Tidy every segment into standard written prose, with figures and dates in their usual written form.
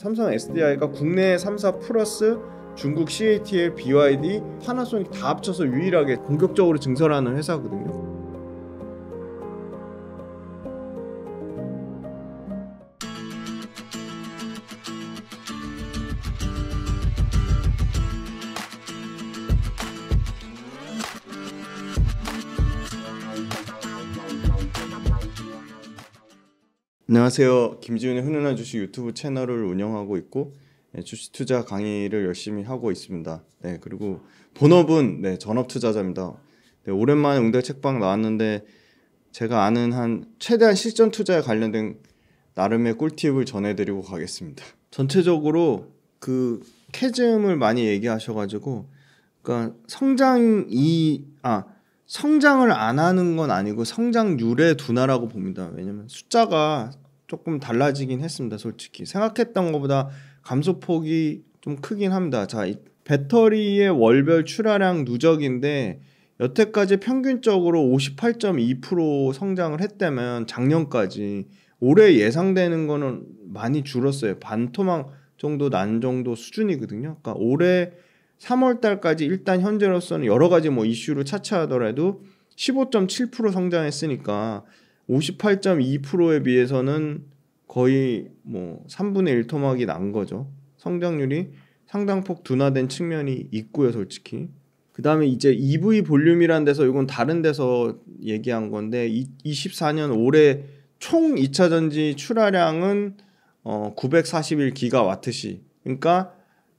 삼성 SDI가 국내 3사 플러스 중국 CATL, BYD, 파나소닉 다 합쳐서 유일하게 본격적으로 증설하는 회사거든요. 안녕하세요. 김지훈의 흔훈한 주식 유튜브 채널을 운영하고 있고 주식 투자 강의를 열심히 하고 있습니다. 그리고 본업은 전업 투자자입니다. 오랜만에 응대 책방 나왔는데 제가 아는 한 최대한 실전 투자에 관련된 나름의 꿀팁을 전해드리고 가겠습니다. 전체적으로 그 캐즘을 많이 얘기하셔가지고, 그러니까 성장을 안 하는 건 아니고 성장률의 둔화라고 봅니다. 왜냐면 숫자가 조금 달라지긴 했습니다. 솔직히 생각했던 것보다 감소폭이 좀 크긴 합니다. 자, 이 배터리의 월별 출하량 누적인데 여태까지 평균적으로 58.2% 성장을 했다면 작년까지, 올해 예상되는 거는 많이 줄었어요. 반토막 정도 난 정도 수준이거든요. 그러니까 올해 3월 달까지 일단 현재로서는 여러 가지 이슈로 차치하더라도 15.7% 성장했으니까 58.2%에 비해서는 거의 3분의 1 토막이 난 거죠. 성장률이 상당폭 둔화된 측면이 있고요, 솔직히. 그 다음에 이제 EV 볼륨이라는 데서, 이건 다른 데서 얘기한 건데 24년 올해 총 2차 전지 출하량은 941기가와트시. 그러니까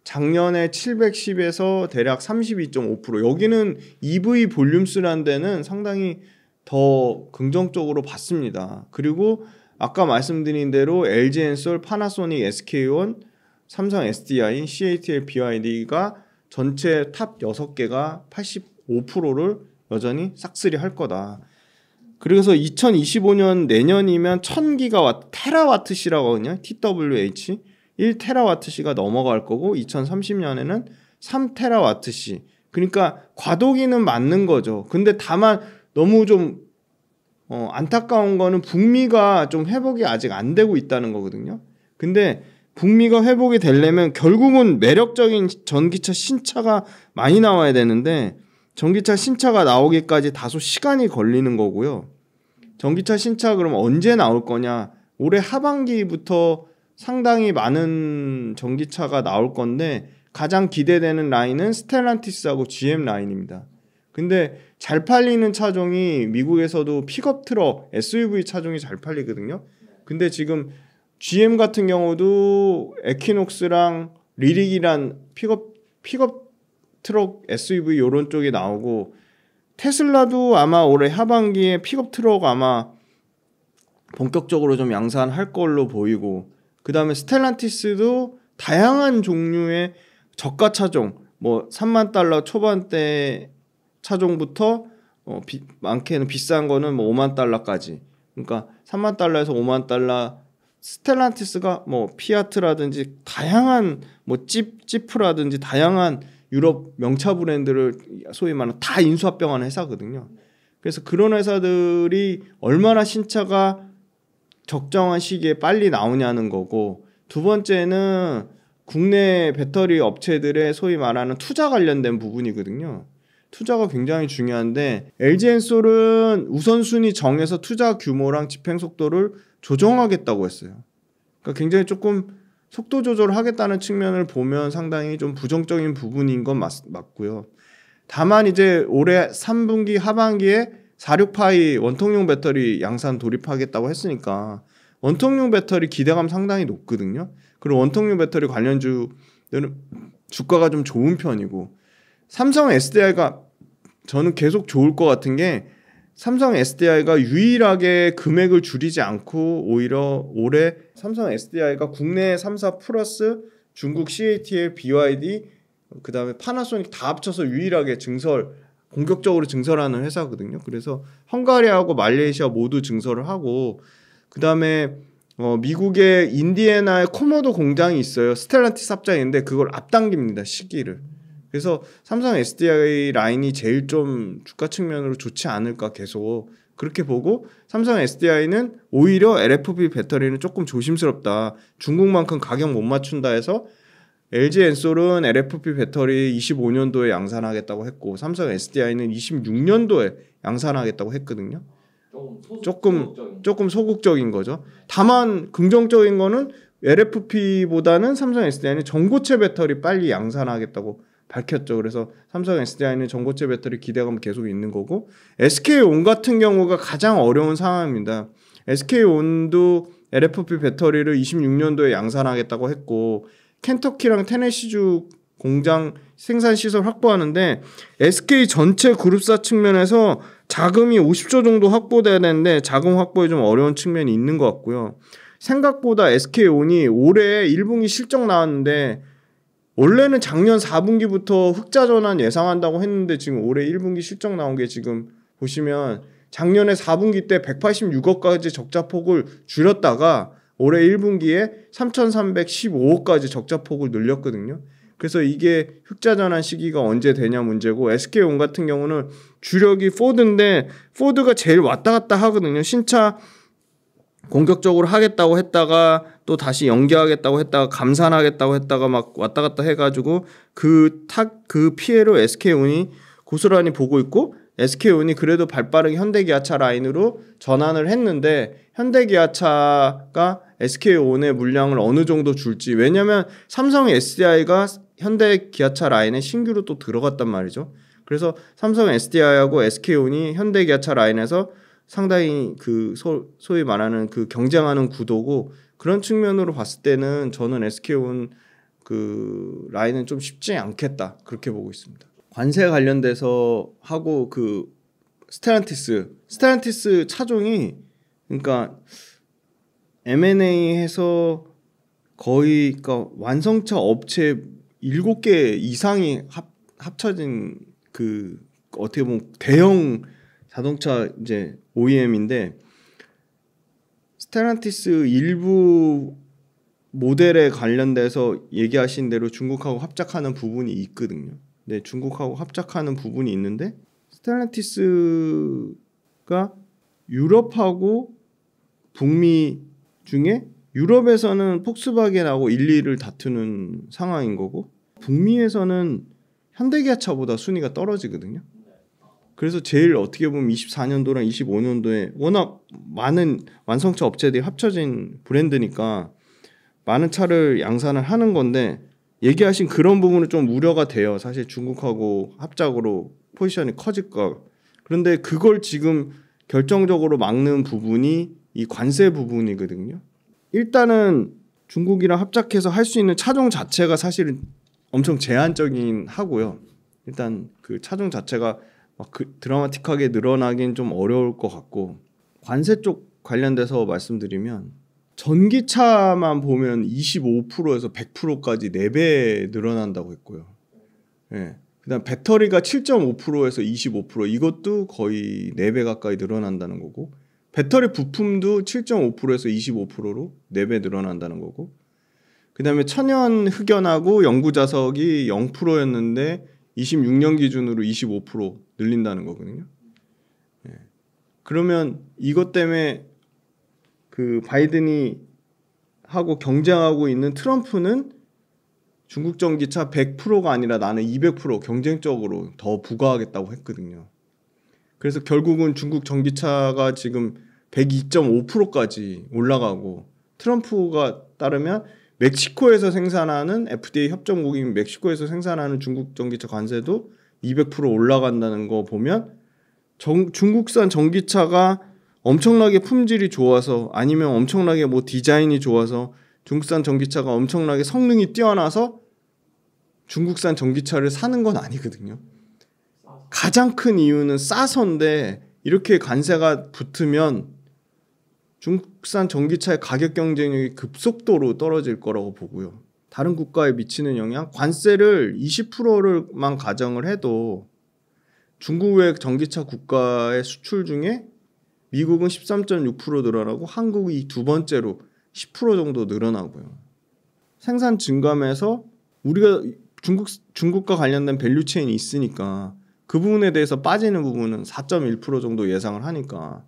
작년에 710에서 대략 32.5%. 여기는 EV 볼륨수라는 데는 상당히 더 긍정적으로 봤습니다. 그리고 아까 말씀드린 대로 LG엔솔, 파나소닉, SK온, 삼성 SDI, CATL, BYD가 전체 탑 6개가 85%를 여전히 싹쓸이 할 거다. 그래서 2025년 내년이면 1000기가와트, 테라와트시라고 하거든요. TWH. 1테라와트시가 넘어갈 거고 2030년에는 3테라와트시. 그러니까 과도기는 맞는 거죠. 근데 다만 너무 좀 안타까운 거는 북미가 좀 회복이 아직 안 되고 있다는 거거든요. 근데 북미가 회복이 되려면 결국은 매력적인 전기차 신차가 많이 나와야 되는데 전기차 신차가 나오기까지 다소 시간이 걸리는 거고요. 전기차 신차 그럼 언제 나올 거냐? 올해 하반기부터 상당히 많은 전기차가 나올 건데 가장 기대되는 라인은 스텔란티스하고 GM 라인입니다. 근데 잘 팔리는 차종이 미국에서도 픽업 트럭, SUV 차종이 잘 팔리거든요. 근데 지금 GM 같은 경우도 에퀴녹스랑 리릭이란 픽업 트럭 SUV 요런 쪽이 나오고, 테슬라도 아마 올해 하반기에 픽업 트럭 아마 본격적으로 좀 양산할 걸로 보이고, 그 다음에 스텔란티스도 다양한 종류의 저가 차종, $30,000 초반대 차종부터 많게는 비싼 거는 $50,000까지. 그러니까 $30,000에서 $50,000. 스텔란티스가 피아트라든지 다양한 찌프라든지 다양한 유럽 명차 브랜드를 소위 말하는 다 인수합병하는 회사거든요. 그래서 그런 회사들이 얼마나 신차가 적정한 시기에 빨리 나오냐는 거고, 두 번째는 국내 배터리 업체들의 소위 말하는 투자 관련된 부분이거든요. 투자가 굉장히 중요한데 LG엔솔은 우선순위 정해서 투자 규모랑 집행 속도를 조정하겠다고 했어요. 그러니까 굉장히 조금 속도 조절을 하겠다는 측면을 보면 상당히 좀 부정적인 부분인 건 맞고요. 다만 이제 올해 3분기 하반기에 46파이 원통용 배터리 양산 돌입하겠다고 했으니까 원통용 배터리 기대감 상당히 높거든요. 그리고 원통용 배터리 관련주들은 주가가 좀 좋은 편이고, 삼성 SDI가 저는 계속 좋을 것 같은 게, 삼성 SDI가 유일하게 금액을 줄이지 않고 오히려 올해 삼성 SDI가 국내 3사 플러스 중국 CATL, BYD, 그 다음에 파나소닉 다 합쳐서 유일하게 본격적으로 증설하는 회사거든요. 그래서 헝가리하고 말레이시아 모두 증설을 하고, 그 다음에 미국의 인디애나에 코모도 공장이 있어요. 스텔란티스 합장인데 그걸 앞당깁니다, 시기를. 그래서 삼성 SDI 라인이 제일 좀 주가 측면으로 좋지 않을까 계속 그렇게 보고 삼성 SDI는 오히려 LFP 배터리는 조금 조심스럽다. 중국만큼 가격 못 맞춘다 해서 LG 엔솔은 LFP 배터리 25년도에 양산하겠다고 했고 삼성 SDI는 26년도에 양산하겠다고 했거든요. 조금 소극적인 거죠. 다만 긍정적인 거는 LFP보다는 삼성 SDI는 전고체 배터리 빨리 양산하겠다고 밝혔죠. 그래서 삼성 SDI는 전고체 배터리 기대감 계속 있는 거고 SK온 같은 경우가 가장 어려운 상황입니다. SK온도 LFP 배터리를 26년도에 양산하겠다고 했고 켄터키랑 테네시주 공장 생산 시설 확보하는데 SK 전체 그룹사 측면에서 자금이 50조 정도 확보돼야 되는데 자금 확보에 좀 어려운 측면이 있는 것 같고요. 생각보다 SK온이 올해 1분기 실적 나왔는데 원래는 작년 4분기부터 흑자 전환 예상한다고 했는데 지금 올해 1분기 실적 나온 게 지금 보시면 작년에 4분기 때 186억까지 적자폭을 줄였다가 올해 1분기에 3,315억까지 적자폭을 늘렸거든요. 그래서 이게 흑자 전환 시기가 언제 되냐 문제고 SK온 같은 경우는 주력이 포드인데 포드가 제일 왔다 갔다 하거든요. 신차 공격적으로 하겠다고 했다가 또 다시 연기하겠다고 했다가 감산하겠다고 했다가 막 왔다 갔다 해가지고 그 피해로 SK온이 고스란히 보고 있고 SK온이 그래도 발빠르게 현대기아차 라인으로 전환을 했는데 현대기아차가 SK온의 물량을 어느 정도 줄지 왜냐하면 삼성 SDI가 현대기아차 라인에 신규로 또 들어갔단 말이죠. 그래서 삼성 SDI하고 SK온이 현대기아차 라인에서 상당히 그 소위 말하는 그 경쟁하는 구도고 그런 측면으로 봤을 때는 저는 SK온 그 라인은 좀 쉽지 않겠다 그렇게 보고 있습니다. 관세 관련돼서 하고 그 스텔란티스 차종이 그러니까 M&A해서 거의 그러니까 완성차 업체 7개 이상이 합쳐진 그 어떻게 보면 대형 자동차 이제 OEM인데 스텔란티스 일부 모델에 관련돼서 얘기하신 대로 중국하고 합작하는 부분이 있거든요. 네, 중국하고 합작하는 부분이 있는데 스텔란티스가 유럽하고 북미 중에 유럽에서는 폭스바겐하고 1, 2를 다투는 상황인 거고 북미에서는 현대기아차보다 순위가 떨어지거든요. 그래서 제일 어떻게 보면 24년도랑 25년도에 워낙 많은 완성차 업체들이 합쳐진 브랜드니까 많은 차를 양산을 하는 건데 얘기하신 그런 부분은 좀 우려가 돼요. 사실 중국하고 합작으로 포지션이 커질까. 그런데 그걸 지금 결정적으로 막는 부분이 이 관세 부분이거든요. 일단은 중국이랑 합작해서 할 수 있는 차종 자체가 사실은 엄청 제한적인 하고요. 일단 그 차종 자체가 막 그 드라마틱하게 늘어나긴 좀 어려울 것 같고 관세 쪽 관련돼서 말씀드리면 전기차만 보면 25%에서 100%까지 4배 늘어난다고 했고요. 예. 그다음 배터리가 7.5%에서 25% 이것도 거의 4배 가까이 늘어난다는 거고 배터리 부품도 7.5%에서 25%로 4배 늘어난다는 거고 그다음에 천연 흑연하고 영구 자석이 0%였는데 26년 기준으로 25% 늘린다는 거거든요. 예. 그러면 이것 때문에 그 바이든이 하고 경쟁하고 있는 트럼프는 중국 전기차 100%가 아니라 나는 200% 경쟁적으로 더 부과하겠다고 했거든요. 그래서 결국은 중국 전기차가 지금 102.5%까지 올라가고 트럼프가 따르면 멕시코에서 생산하는 FDA 협정국인 멕시코에서 생산하는 중국 전기차 관세도 200% 올라간다는 거 보면 중국산 전기차가 엄청나게 품질이 좋아서 아니면 엄청나게 뭐 디자인이 좋아서 중국산 전기차가 엄청나게 성능이 뛰어나서 중국산 전기차를 사는 건 아니거든요. 가장 큰 이유는 싸서인데 이렇게 관세가 붙으면 중국산 전기차의 가격 경쟁력이 급속도로 떨어질 거라고 보고요. 다른 국가에 미치는 영향? 관세를 20%만 가정을 해도 중국의 전기차 국가의 수출 중에 미국은 13.6% 늘어나고 한국이 두 번째로 10% 정도 늘어나고요. 생산 증감에서 우리가 중국과 관련된 밸류체인이 있으니까 그 부분에 대해서 빠지는 부분은 4.1% 정도 예상을 하니까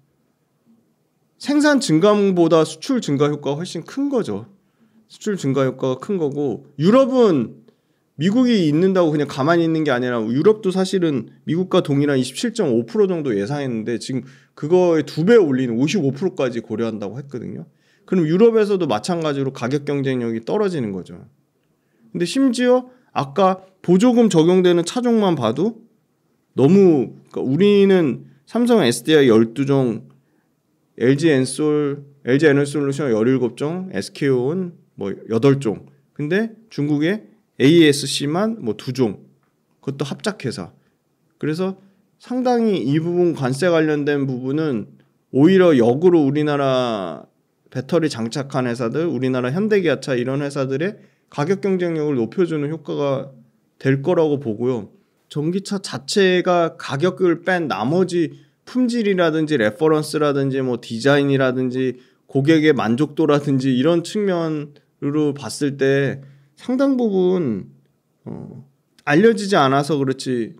생산 증가보다 수출 증가 효과가 훨씬 큰 거죠. 수출 증가 효과가 큰 거고 유럽은 미국이 있는다고 그냥 가만히 있는 게 아니라 유럽도 사실은 미국과 동일한 27.5% 정도 예상했는데 지금 그거의 2배 올리는 55%까지 고려한다고 했거든요. 그럼 유럽에서도 마찬가지로 가격 경쟁력이 떨어지는 거죠. 근데 심지어 아까 보조금 적용되는 차종만 봐도 너무 그러니까 우리는 삼성 SDI 12종, LG 에너솔루션 17종, SK온 뭐 8종. 근데 중국에 ASC만 뭐 2종. 그것도 합작회사. 그래서 상당히 이 부분 관세 관련된 부분은 오히려 역으로 우리나라 배터리 장착한 회사들, 우리나라 현대기아차 이런 회사들의 가격 경쟁력을 높여주는 효과가 될 거라고 보고요. 전기차 자체가 가격을 뺀 나머지 품질이라든지 레퍼런스라든지 뭐 디자인이라든지 고객의 만족도라든지 이런 측면으로 봤을 때 상당 부분 알려지지 않아서 그렇지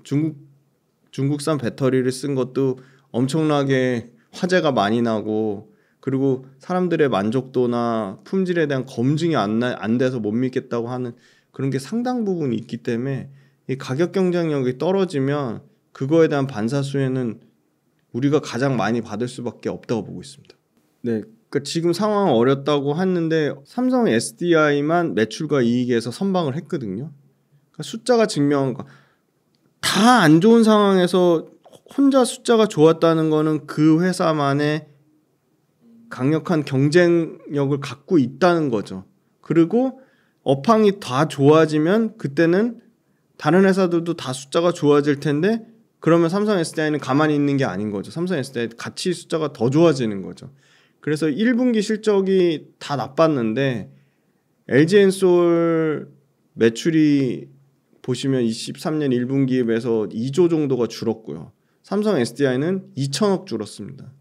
중국산 배터리를 쓴 것도 엄청나게 화제가 많이 나고 그리고 사람들의 만족도나 품질에 대한 검증이 안 돼서 못 믿겠다고 하는 그런 게 상당 부분 있기 때문에 이 가격 경쟁력이 떨어지면 그거에 대한 반사수혜는 우리가 가장 많이 받을 수밖에 없다고 보고 있습니다. 네, 그러니까 지금 상황 어렵다고 했는데 삼성 SDI만 매출과 이익에서 선방을 했거든요. 그러니까 숫자가 다 안 좋은 상황에서 혼자 숫자가 좋았다는 거는 그 회사만의 강력한 경쟁력을 갖고 있다는 거죠. 그리고 업황이 다 좋아지면 그때는 다른 회사들도 다 숫자가 좋아질 텐데 그러면 삼성 SDI는 가만히 있는 게 아닌 거죠. 삼성 SDI 같이 숫자가 더 좋아지는 거죠. 그래서 1분기 실적이 다 나빴는데 LG엔솔 매출이 보시면 23년 1분기에 비해서 2조 정도가 줄었고요. 삼성 SDI는 2천억 줄었습니다.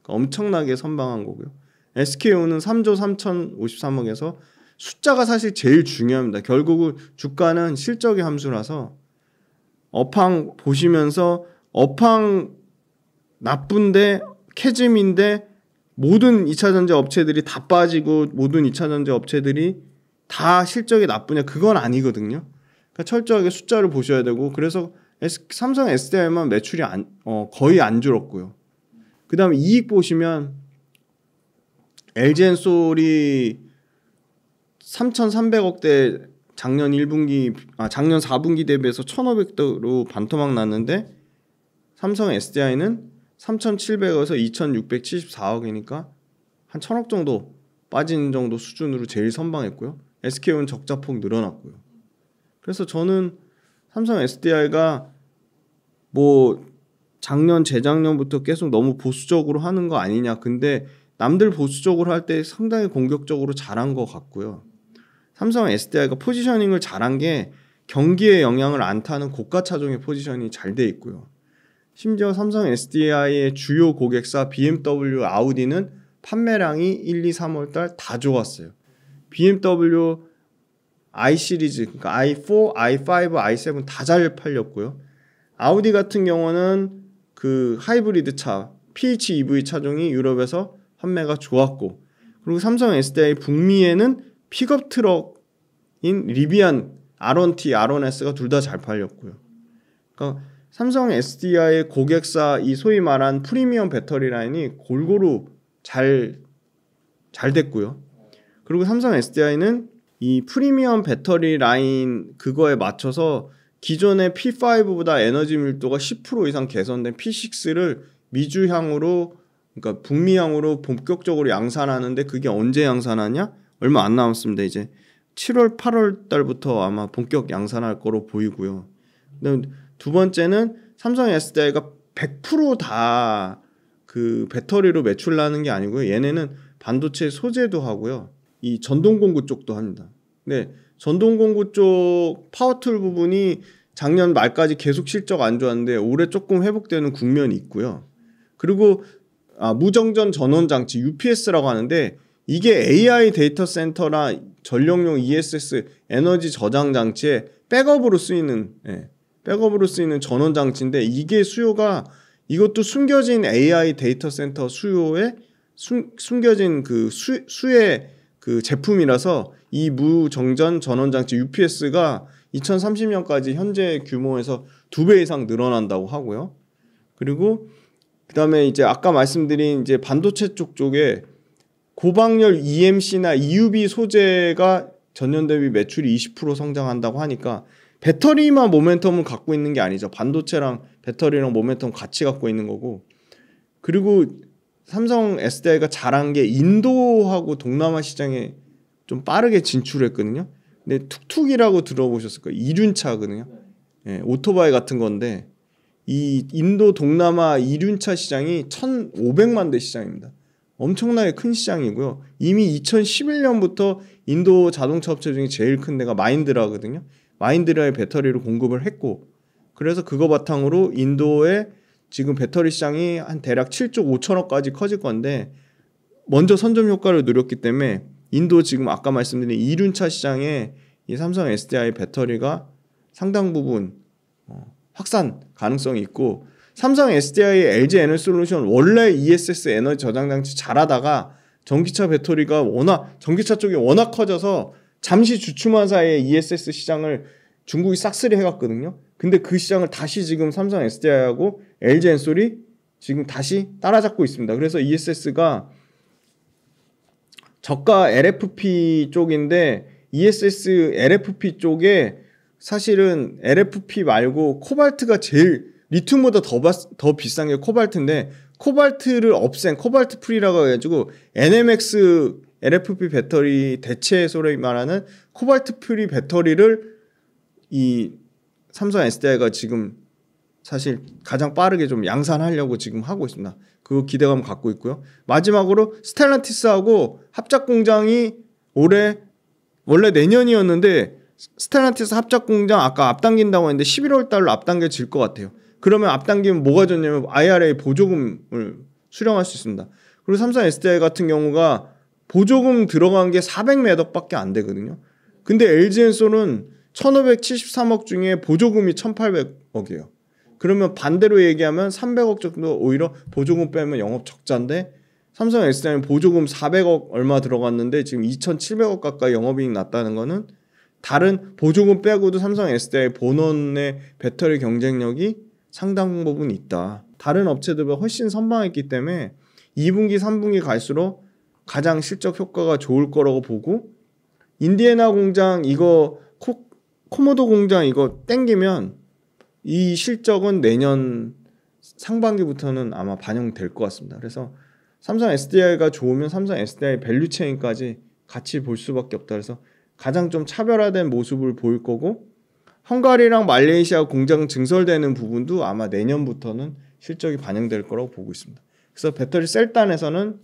그러니까 엄청나게 선방한 거고요. SK온은 3조 3,053억에서 숫자가 사실 제일 중요합니다. 결국은 주가는 실적의 함수라서 업황 보시면서 업황 나쁜데 캐즘인데 모든 2차전지 업체들이 다 빠지고 모든 2차전지 업체들이 다 실적이 나쁘냐 그건 아니거든요. 그러니까 철저하게 숫자를 보셔야 되고 그래서 삼성 SDI만 매출이 거의 안 줄었고요. 그 다음에 이익 보시면 LG엔솔이 3,300억대 작년 4분기 대비해서 1,500대로 반토막 났는데 삼성 SDI는 3,700억에서 2,674억이니까 한 1,000억 정도 빠진 정도 수준으로 제일 선방했고요. SK는 적자폭 늘어났고요. 그래서 저는 삼성 SDI가 뭐 작년 재작년부터 계속 너무 보수적으로 하는 거 아니냐. 근데 남들 보수적으로 할 때 상당히 공격적으로 잘한 것 같고요. 삼성 SDI가 포지셔닝을 잘한 게 경기에 영향을 안 타는 고가 차종의 포지션이 잘 돼 있고요. 심지어 삼성 SDI의 주요 고객사 BMW, 아우디는 판매량이 1, 2, 3월 달 다 좋았어요. BMW i 시리즈, 그러니까 i4, i5, i7 다 잘 팔렸고요. 아우디 같은 경우는 그 하이브리드 차, PHEV 차종이 유럽에서 판매가 좋았고, 그리고 삼성 SDI 북미에는 픽업 트럭인 리비안, R1T, R1S가 둘 다 잘 팔렸고요. 그러니까 삼성 SDI의 고객사 이 소위 말한 프리미엄 배터리 라인이 골고루 잘 됐고요. 그리고 삼성 SDI는 이 프리미엄 배터리 라인 그거에 맞춰서 기존의 P5보다 에너지 밀도가 10% 이상 개선된 P6를 미주향으로 그러니까 북미향으로 본격적으로 양산하는데 그게 언제 양산하냐? 얼마 안 남았습니다. 이제 7월, 8월 달부터 아마 본격 양산할 거로 보이고요. 두 번째는 삼성 SDI가 100% 다 그 배터리로 매출나는 게 아니고요. 얘네는 반도체 소재도 하고요. 이 전동공구 쪽도 합니다. 근데 전동공구 쪽 파워툴 부분이 작년 말까지 계속 실적 안 좋았는데 올해 조금 회복되는 국면이 있고요. 그리고 무정전 전원 장치 UPS라고 하는데 이게 AI 데이터 센터나 전력용 ESS 에너지 저장 장치에 백업으로 쓰이는 백업으로 쓰이는 전원 장치인데 이게 수요가 이것도 숨겨진 AI 데이터 센터 수요에 숨겨진 그 수의 그 제품이라서 이 무정전 전원 장치 UPS가 2030년까지 현재 규모에서 2배 이상 늘어난다고 하고요. 그리고 그다음에 이제 아까 말씀드린 이제 반도체 쪽에 고박열 EMC나 EUV 소재가 전년 대비 매출이 20% 성장한다고 하니까 배터리만 모멘텀을 갖고 있는 게 아니죠. 반도체랑 배터리랑 모멘텀 같이 갖고 있는 거고. 그리고 삼성 SDI가 잘한 게 인도하고 동남아 시장에 좀 빠르게 진출했거든요. 근데 툭툭이라고 들어보셨을 거예요. 이륜차거든요. 예, 오토바이 같은 건데 이 인도 동남아 이륜차 시장이 1,500만 대 시장입니다. 엄청나게 큰 시장이고요. 이미 2011년부터 인도 자동차 업체 중에 제일 큰 데가 마힌드라거든요. 마힌드라의 배터리를 공급을 했고, 그래서 그거 바탕으로 인도의 지금 배터리 시장이 한 대략 7조 5천억까지 커질 건데, 먼저 선점 효과를 누렸기 때문에 인도 지금 아까 말씀드린 이륜차 시장에 이 삼성 SDI 배터리가 상당 부분 확산 가능성이 있고, 삼성 SDI LG 에너지솔루션 원래 ESS 에너지 저장 장치 잘하다가 전기차 배터리가 전기차 쪽이 워낙 커져서 잠시 주춤한 사이에 ESS 시장을 중국이 싹쓸이 해갔거든요. 근데 그 시장을 다시 지금 삼성 SDI하고 LG 엔솔이 지금 다시 따라잡고 있습니다. 그래서 ESS가 저가 LFP 쪽인데 ESS LFP 쪽에 사실은 LFP 말고 코발트가 제일 리튬보다 더 비싼 게 코발트인데, 코발트를 없앤 코발트 프리라고 해가지고 NMX LFP 배터리 대체 소위 말하는 코발트 프리 배터리를 이 삼성 SDI가 지금 사실 가장 빠르게 좀 양산하려고 지금 하고 있습니다. 그거 기대감 갖고 있고요. 마지막으로 스텔란티스하고 합작 공장이 원래 내년이었는데 스텔란티스 합작 공장 아까 앞당긴다고 했는데 11월 달로 앞당겨질 것 같아요. 그러면 앞당기면 뭐가 좋냐면 IRA 보조금을 수령할 수 있습니다. 그리고 삼성 SDI 같은 경우가 보조금 들어간 게 400매덕밖에 안 되거든요. 근데 LG엔솔은 1,573억 중에 보조금이 1,800억이에요. 그러면 반대로 얘기하면 300억 정도 오히려 보조금 빼면 영업 적자인데, 삼성 SDI는 보조금 400억 얼마 들어갔는데 지금 2,700억 가까이 영업이익 났다는 거는 다른 보조금 빼고도 삼성 SDI 본원의 배터리 경쟁력이 상당 부분 있다. 다른 업체들보다 훨씬 선방했기 때문에 2분기, 3분기 갈수록 가장 실적 효과가 좋을 거라고 보고, 인디애나 공장 이거 코모도 공장 이거 땡기면 이 실적은 내년 상반기부터는 아마 반영될 것 같습니다. 그래서 삼성 SDI가 좋으면 삼성 SDI 밸류체인까지 같이 볼 수밖에 없다. 그래서 가장 좀 차별화된 모습을 보일 거고, 헝가리랑 말레이시아 공장 증설되는 부분도 아마 내년부터는 실적이 반영될 거라고 보고 있습니다. 그래서 배터리 셀단에서는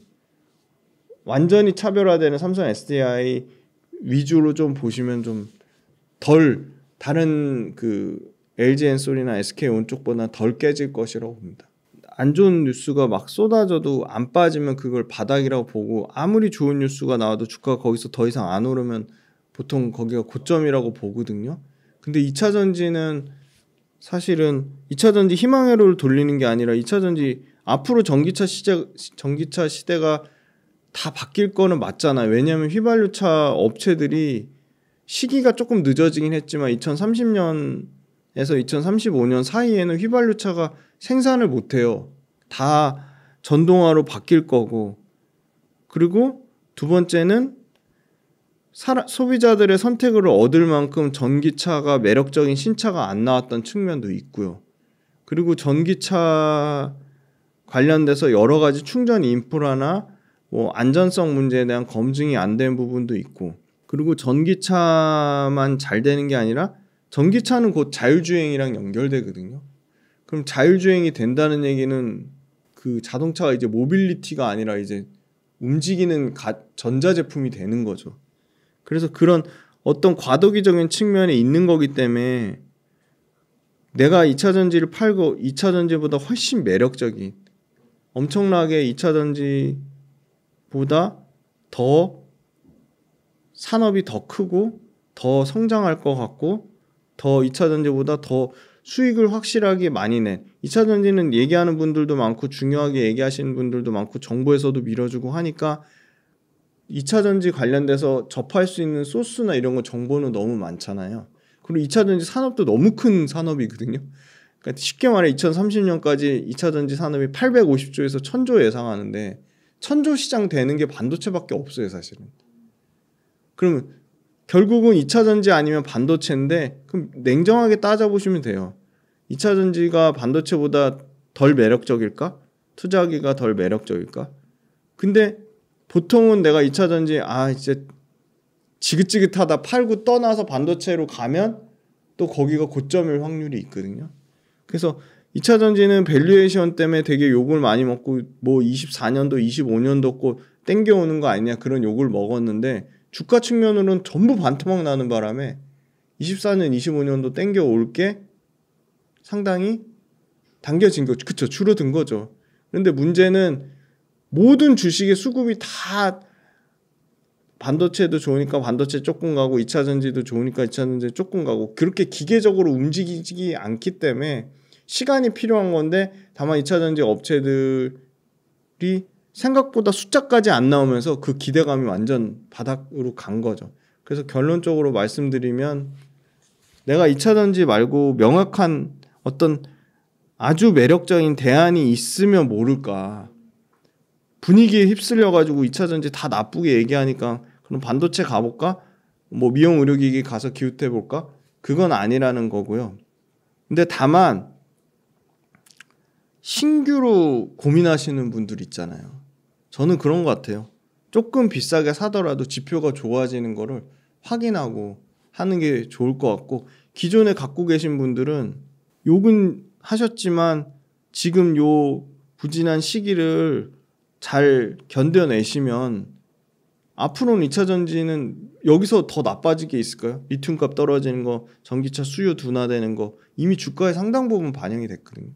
완전히 차별화되는 삼성 SDI 위주로 좀 보시면 좀 덜 다른 그 LG엔솔이나 SK온 쪽보다 덜 깨질 것이라고 봅니다. 안 좋은 뉴스가 막 쏟아져도 안 빠지면 그걸 바닥이라고 보고, 아무리 좋은 뉴스가 나와도 주가가 거기서 더 이상 안 오르면 보통 거기가 고점이라고 보거든요. 근데 2차전지는 사실은 2차전지 희망회로를 돌리는 게 아니라 2차전지 앞으로 전기차 시대가 다 바뀔 거는 맞잖아요. 왜냐하면 휘발유차 업체들이 시기가 조금 늦어지긴 했지만 2030년에서 2035년 사이에는 휘발유차가 생산을 못해요. 다 전동화로 바뀔 거고, 그리고 두 번째는 소비자들의 선택을 얻을 만큼 전기차가 매력적인 신차가 안 나왔던 측면도 있고요. 그리고 전기차 관련돼서 여러 가지 충전 인프라나 뭐 안전성 문제에 대한 검증이 안 된 부분도 있고, 그리고 전기차만 잘 되는 게 아니라 전기차는 곧 자율주행이랑 연결되거든요. 그럼 자율주행이 된다는 얘기는 그 자동차가 이제 모빌리티가 아니라 이제 움직이는 전자제품이 되는 거죠. 그래서 그런 어떤 과도기적인 측면에 있는 거기 때문에 내가 2차전지를 팔고 2차전지보다 훨씬 매력적인, 엄청나게 2차전지보다 더 산업이 더 크고 더 성장할 것 같고 더 2차전지보다 더 수익을 확실하게 많이 낸 2차 전지는 얘기하는 분들도 많고 중요하게 얘기하시는 분들도 많고 정부에서도 밀어주고 하니까 2차 전지 관련돼서 접할 수 있는 소스나 이런 거 정보는 너무 많잖아요. 그리고 2차 전지 산업도 너무 큰 산업이거든요. 그러니까 쉽게 말해 2030년까지 2차 전지 산업이 850조에서 1000조 예상하는데 1000조 시장 되는 게 반도체밖에 없어요, 사실은. 그러면 결국은 2차 전지 아니면 반도체인데 그럼 냉정하게 따져보시면 돼요. 2차 전지가 반도체보다 덜 매력적일까? 투자하기가 덜 매력적일까? 근데 보통은 내가 2차 전지 이제 지긋지긋하다 팔고 떠나서 반도체로 가면 또 거기가 고점일 확률이 있거든요. 그래서 2차 전지는 밸류에이션 때문에 되게 욕을 많이 먹고 뭐 24년도 25년도 거 땡겨오는 거 아니냐 그런 욕을 먹었는데 주가 측면으로는 전부 반토막 나는 바람에 24년 25년도 땡겨올 게 상당히 당겨진 거죠. 그쵸, 줄어든 거죠. 그런데 문제는 모든 주식의 수급이 다 반도체도 좋으니까 반도체 조금 가고 2차 전지도 좋으니까 2차 전지 조금 가고 그렇게 기계적으로 움직이지 않기 때문에 시간이 필요한 건데 다만 2차 전지 업체들이 생각보다 숫자까지 안 나오면서 그 기대감이 완전 바닥으로 간 거죠. 그래서 결론적으로 말씀드리면 내가 2차 전지 말고 명확한 어떤 아주 매력적인 대안이 있으면 모를까. 분위기에 휩쓸려 가지고 2차 전지 다 나쁘게 얘기하니까 그럼 반도체 가볼까? 뭐 미용 의료기기 가서 기웃해 볼까? 그건 아니라는 거고요. 근데 다만 신규로 고민하시는 분들 있잖아요. 저는 그런 것 같아요. 조금 비싸게 사더라도 지표가 좋아지는 거를 확인하고 하는 게 좋을 것 같고 기존에 갖고 계신 분들은 욕은 하셨지만 지금 요 부진한 시기를 잘 견뎌내시면 앞으로는 2차 전지는 여기서 더 나빠질 게 있을까요? 리튬 값 떨어지는 거, 전기차 수요 둔화되는 거 이미 주가에 상당 부분 반영이 됐거든요.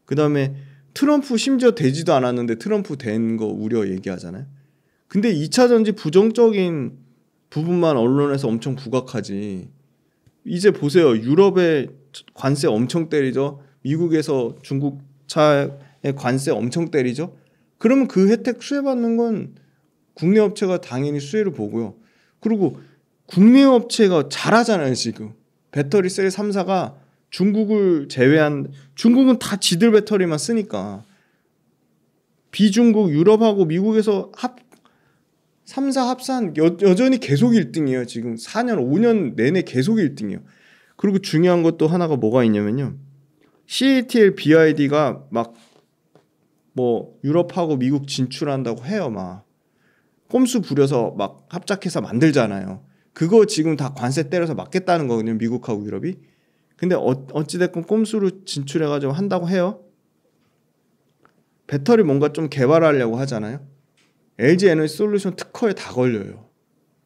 그 다음에 트럼프 심지어 되지도 않았는데 트럼프 된 거 우려 얘기하잖아요. 근데 2차 전지 부정적인 부분만 언론에서 엄청 부각하지. 이제 보세요. 유럽에 관세 엄청 때리죠. 미국에서 중국 차에 관세 엄청 때리죠. 그러면 그 혜택 수혜받는 건 국내 업체가 당연히 수혜를 보고요. 그리고 국내 업체가 잘하잖아요. 지금 배터리 셀 3사가 중국을 제외한 중국은 다 지들 배터리만 쓰니까 비중국 유럽하고 미국에서 3사 합산 여전히 계속 1등이에요. 지금 4년 5년 내내 계속 1등이에요. 그리고 중요한 것도 하나가 뭐가 있냐면요. CATL BYD가 막 뭐 유럽하고 미국 진출한다고 해요. 막 꼼수 부려서 막 합작해서 만들잖아요. 그거 지금 다 관세 때려서 막겠다는 거거든요. 미국하고 유럽이. 근데 어찌됐건 꼼수로 진출해가지고 한다고 해요. 배터리 뭔가 좀 개발하려고 하잖아요. LG 에너지 솔루션 특허에 다 걸려요.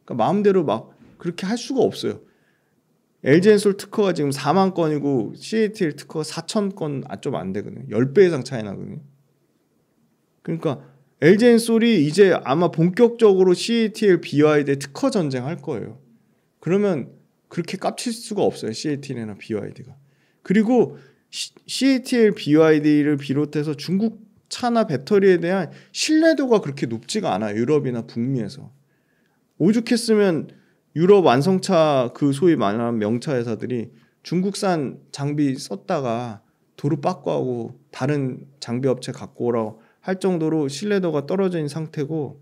그러니까 마음대로 막 그렇게 할 수가 없어요. LG 엔솔 특허가 지금 4만 건이고 CATL 특허가 4천 건 좀 안 되거든요. 10배 이상 차이 나거든요. 그러니까 LG 엔솔이 이제 아마 본격적으로 CATL BYD 특허 전쟁 할 거예요. 그러면 그렇게 깝칠 수가 없어요. CATL이나 BYD가. 그리고 CATL BYD를 비롯해서 중국 차나 배터리에 대한 신뢰도가 그렇게 높지가 않아요. 유럽이나 북미에서. 오죽했으면 유럽 완성차 그 소위 말하는 명차 회사들이 중국산 장비 썼다가 도로 빠꾸하고 다른 장비 업체 갖고 오라고 할 정도로 신뢰도가 떨어져 있는 상태고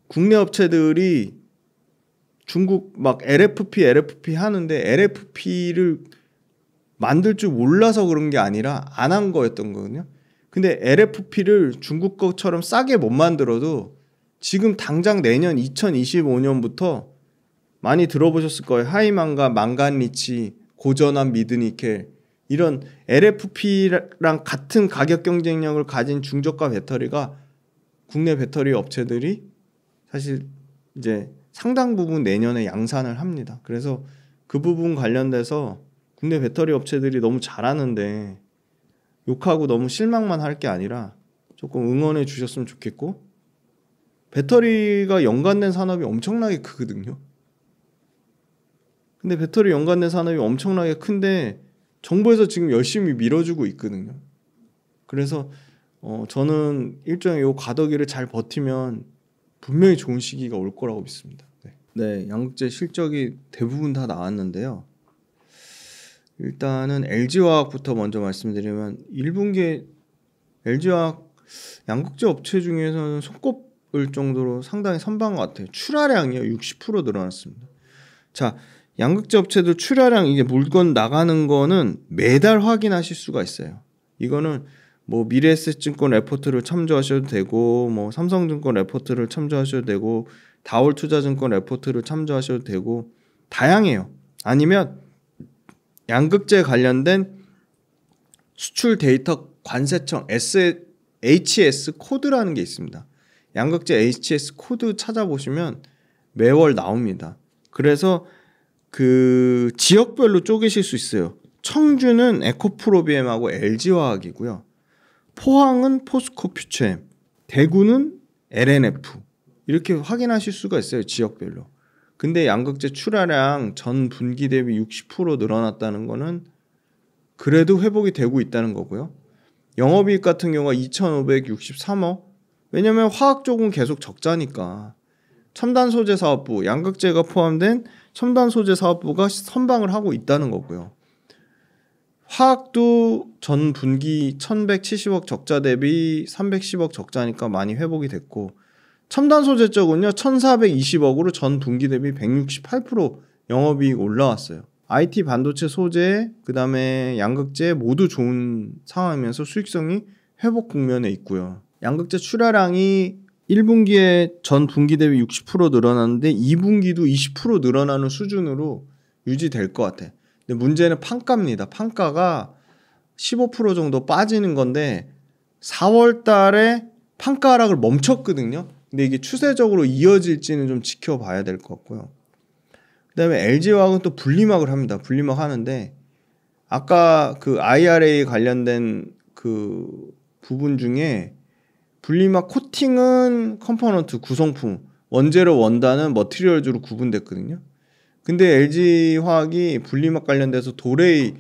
국내 업체들이 중국 막 LFP 하는데 LFP를 만들 줄 몰라서 그런 게 아니라 안 한 거였던 거거든요. 근데 LFP를 중국 것처럼 싸게 못 만들어도 지금 당장 내년 2025년부터 많이 들어보셨을 거예요. 하이만가, 망간리치, 고전압 미드니켈 이런 LFP랑 같은 가격 경쟁력을 가진 중저가 배터리가 국내 배터리 업체들이 사실 이제 상당 부분 내년에 양산을 합니다. 그래서 그 부분 관련돼서 국내 배터리 업체들이 너무 잘하는데 욕하고 너무 실망만 할 게 아니라 조금 응원해 주셨으면 좋겠고 배터리가 연관된 산업이 엄청나게 크거든요. 근데 배터리 연관된 산업이 엄청나게 큰데 정부에서 지금 열심히 밀어주고 있거든요. 그래서 저는 일종의 요 과도기를 잘 버티면 분명히 좋은 시기가 올 거라고 믿습니다. 네, 양극재 실적이 대부분 다 나왔는데요. 일단은 LG화학부터 먼저 말씀드리면 1분기에 LG화학 양극재 업체 중에서는 손꼽을 정도로 상당히 선방한 것 같아요. 출하량이요 60% 늘어났습니다. 자, 양극재 업체들 출하량 이게 물건 나가는 거는 매달 확인하실 수가 있어요. 이거는 뭐 미래에셋증권 레포트를 참조하셔도 되고 뭐 삼성증권 레포트를 참조하셔도 되고 다올투자증권 레포트를 참조하셔도 되고 다양해요. 아니면 양극재 관련된 수출 데이터 관세청 HS 코드라는 게 있습니다. 양극재 HS 코드 찾아보시면 매월 나옵니다. 그래서 그 지역별로 쪼개실 수 있어요. 청주는 에코프로비엠하고 LG화학이고요. 포항은 포스코퓨처엠, 대구는 LNF 이렇게 확인하실 수가 있어요. 지역별로. 근데 양극재 출하량 전 분기 대비 60% 늘어났다는 거는 그래도 회복이 되고 있다는 거고요. 영업이익 같은 경우가 2,563억. 왜냐면 화학 쪽은 계속 적자니까. 첨단소재 사업부, 양극재가 포함된 첨단소재 사업부가 선방을 하고 있다는 거고요. 화학도 전 분기 1,170억 적자 대비 310억 적자니까 많이 회복이 됐고 첨단 소재 쪽은요 1,420억으로 전 분기 대비 168% 영업이익 올라왔어요. IT 반도체 소재 그다음에 양극재 모두 좋은 상황이면서 수익성이 회복 국면에 있고요. 양극재 출하량이 1분기에 전 분기 대비 60% 늘어났는데 2분기도 20% 늘어나는 수준으로 유지될 것 같아. 근데 문제는 판가입니다. 판가가 15% 정도 빠지는 건데 4월 달에 판가 하락을 멈췄거든요. 근데 이게 추세적으로 이어질지는 좀 지켜봐야 될 것 같고요. 그다음에 LG화학은 또 분리막을 합니다. 분리막 하는데 아까 그 IRA 관련된 그 부분 중에 분리막 코팅은 컴포넌트 구성품, 원재료 원단은 머티리얼즈로 구분됐거든요. 근데 LG화학이 분리막 관련돼서 도레이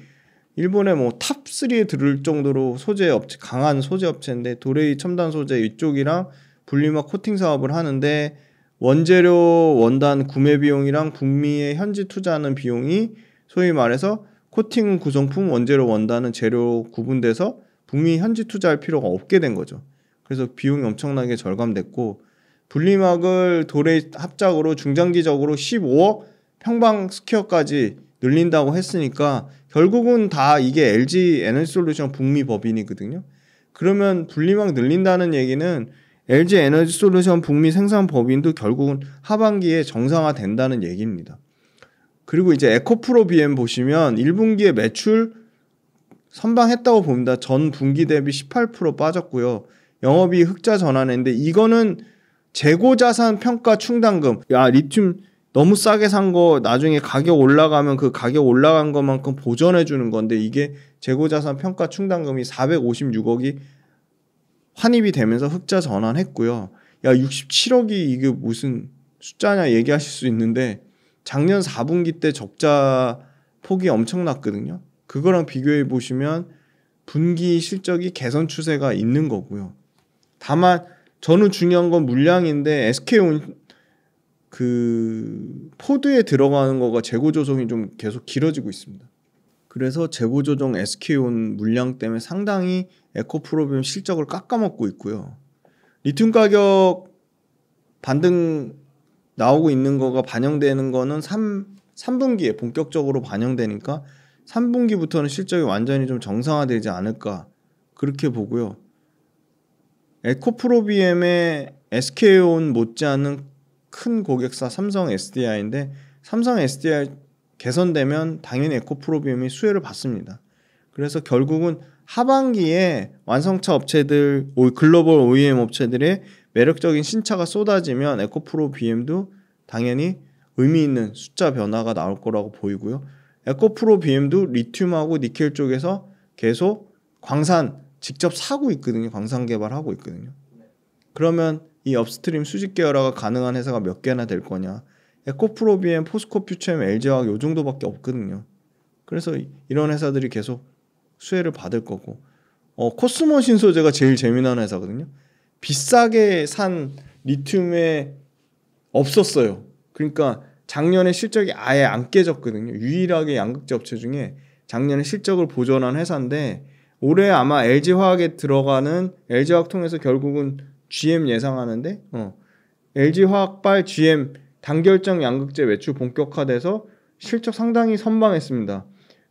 일본의 뭐 탑3에 들을 정도로 소재 업체 강한 소재 업체인데 도레이 첨단 소재 이쪽이랑 분리막 코팅 사업을 하는데 원재료 원단 구매 비용이랑 북미에 현지 투자하는 비용이 소위 말해서 코팅 구성품 원재료 원단은 재료 구분돼서 북미 현지 투자할 필요가 없게 된 거죠. 그래서 비용이 엄청나게 절감됐고 분리막을 도레이 합작으로 중장기적으로 15억 평방 스퀘어까지 늘린다고 했으니까 결국은 다 이게 LG 에너지솔루션 북미 법인이거든요. 그러면 분리막 늘린다는 얘기는 LG 에너지솔루션 북미 생산 법인도 결국은 하반기에 정상화된다는 얘기입니다. 그리고 이제 에코프로비엠 보시면 1분기에 매출 선방했다고 봅니다. 전 분기 대비 18% 빠졌고요. 영업이익 흑자 전환했는데 이거는 재고자산 평가 충당금. 야, 리튬 너무 싸게 산 거 나중에 가격 올라가면 그 가격 올라간 것만큼 보전해 주는 건데 이게 재고자산 평가 충당금이 456억이 환입이 되면서 흑자 전환했고요. 야 67억이 이게 무슨 숫자냐 얘기하실 수 있는데 작년 4분기 때 적자 폭이 엄청났거든요. 그거랑 비교해 보시면 분기 실적이 개선 추세가 있는 거고요. 다만 저는 중요한 건 물량인데 SK온 그 포드에 들어가는 거가 재고 조정이 좀 계속 길어지고 있습니다. 그래서 재고 조정 SK온 물량 때문에 상당히 에코프로비엠 실적을 깎아먹고 있고요. 리튬 가격 반등 나오고 있는 거가 반영되는 거는 3분기에 본격적으로 반영되니까 3분기부터는 실적이 완전히 좀 정상화되지 않을까 그렇게 보고요. 에코프로비엠의 SK온 못지않은 큰 고객사 삼성 SDI인데 삼성 SDI 개선되면 당연히 에코프로비엠이 수혜를 받습니다. 그래서 결국은 하반기에 완성차 업체들, 글로벌 OEM 업체들의 매력적인 신차가 쏟아지면 에코프로비엠도 당연히 의미 있는 숫자 변화가 나올 거라고 보이고요. 에코프로비엠도 리튬하고 니켈 쪽에서 계속 광산 직접 사고 있거든요. 광산 개발하고 있거든요. 그러면 이 업스트림 수직 계열화가 가능한 회사가 몇 개나 될 거냐. 에코프로비엠, 포스코 퓨처엠, LG화학 요 정도밖에 없거든요. 그래서 이런 회사들이 계속 수혜를 받을 거고 코스모 신소재가 제일 재미난 회사거든요. 비싸게 산 리튬에 없었어요. 그러니까 작년에 실적이 아예 안 깨졌거든요. 유일하게 양극재 업체 중에 작년에 실적을 보존한 회사인데 올해 아마 LG화학에 들어가는 LG화학 통해서 결국은 GM 예상하는데 LG화학발 GM 단결정 양극재 매출 본격화돼서 실적 상당히 선방했습니다.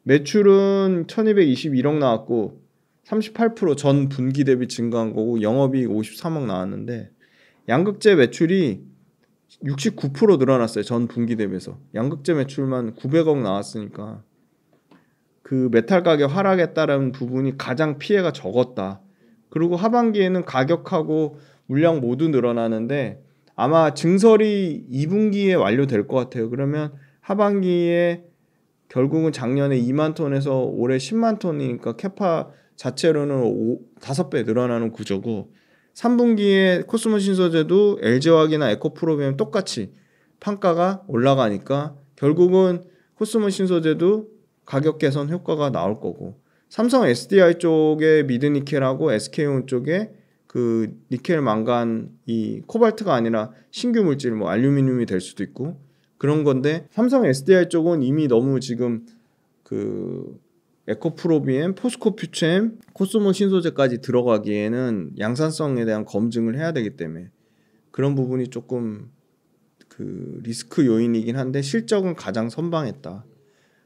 매출은 1221억 나왔고 38% 전 분기 대비 증가한 거고 영업이익 53억 나왔는데 양극재 매출이 69% 늘어났어요. 전 분기 대비해서. 양극재 매출만 900억 나왔으니까 그 메탈 가격 하락에 따른 부분이 가장 피해가 적었다. 그리고 하반기에는 가격하고 물량 모두 늘어나는데 아마 증설이 2분기에 완료될 것 같아요. 그러면 하반기에 결국은 작년에 2만 톤에서 올해 10만 톤이니까 캐파 자체로는 5배 늘어나는 구조고 3분기에 코스모 신소재도 LG화학이나 에코프로비엠 똑같이 판가가 올라가니까 결국은 코스모 신소재도 가격 개선 효과가 나올 거고 삼성 SDI 쪽에 미드니켈하고 SK온 쪽에 그 니켈 망간 이 코발트가 아니라 신규 물질 뭐 알루미늄이 될 수도 있고 그런 건데 삼성 SDI 쪽은 이미 너무 지금 그 에코프로비엠, 포스코 퓨처엠, 코스모 신소재까지 들어가기에는 양산성에 대한 검증을 해야 되기 때문에 그런 부분이 조금 그 리스크 요인이긴 한데 실적은 가장 선방했다.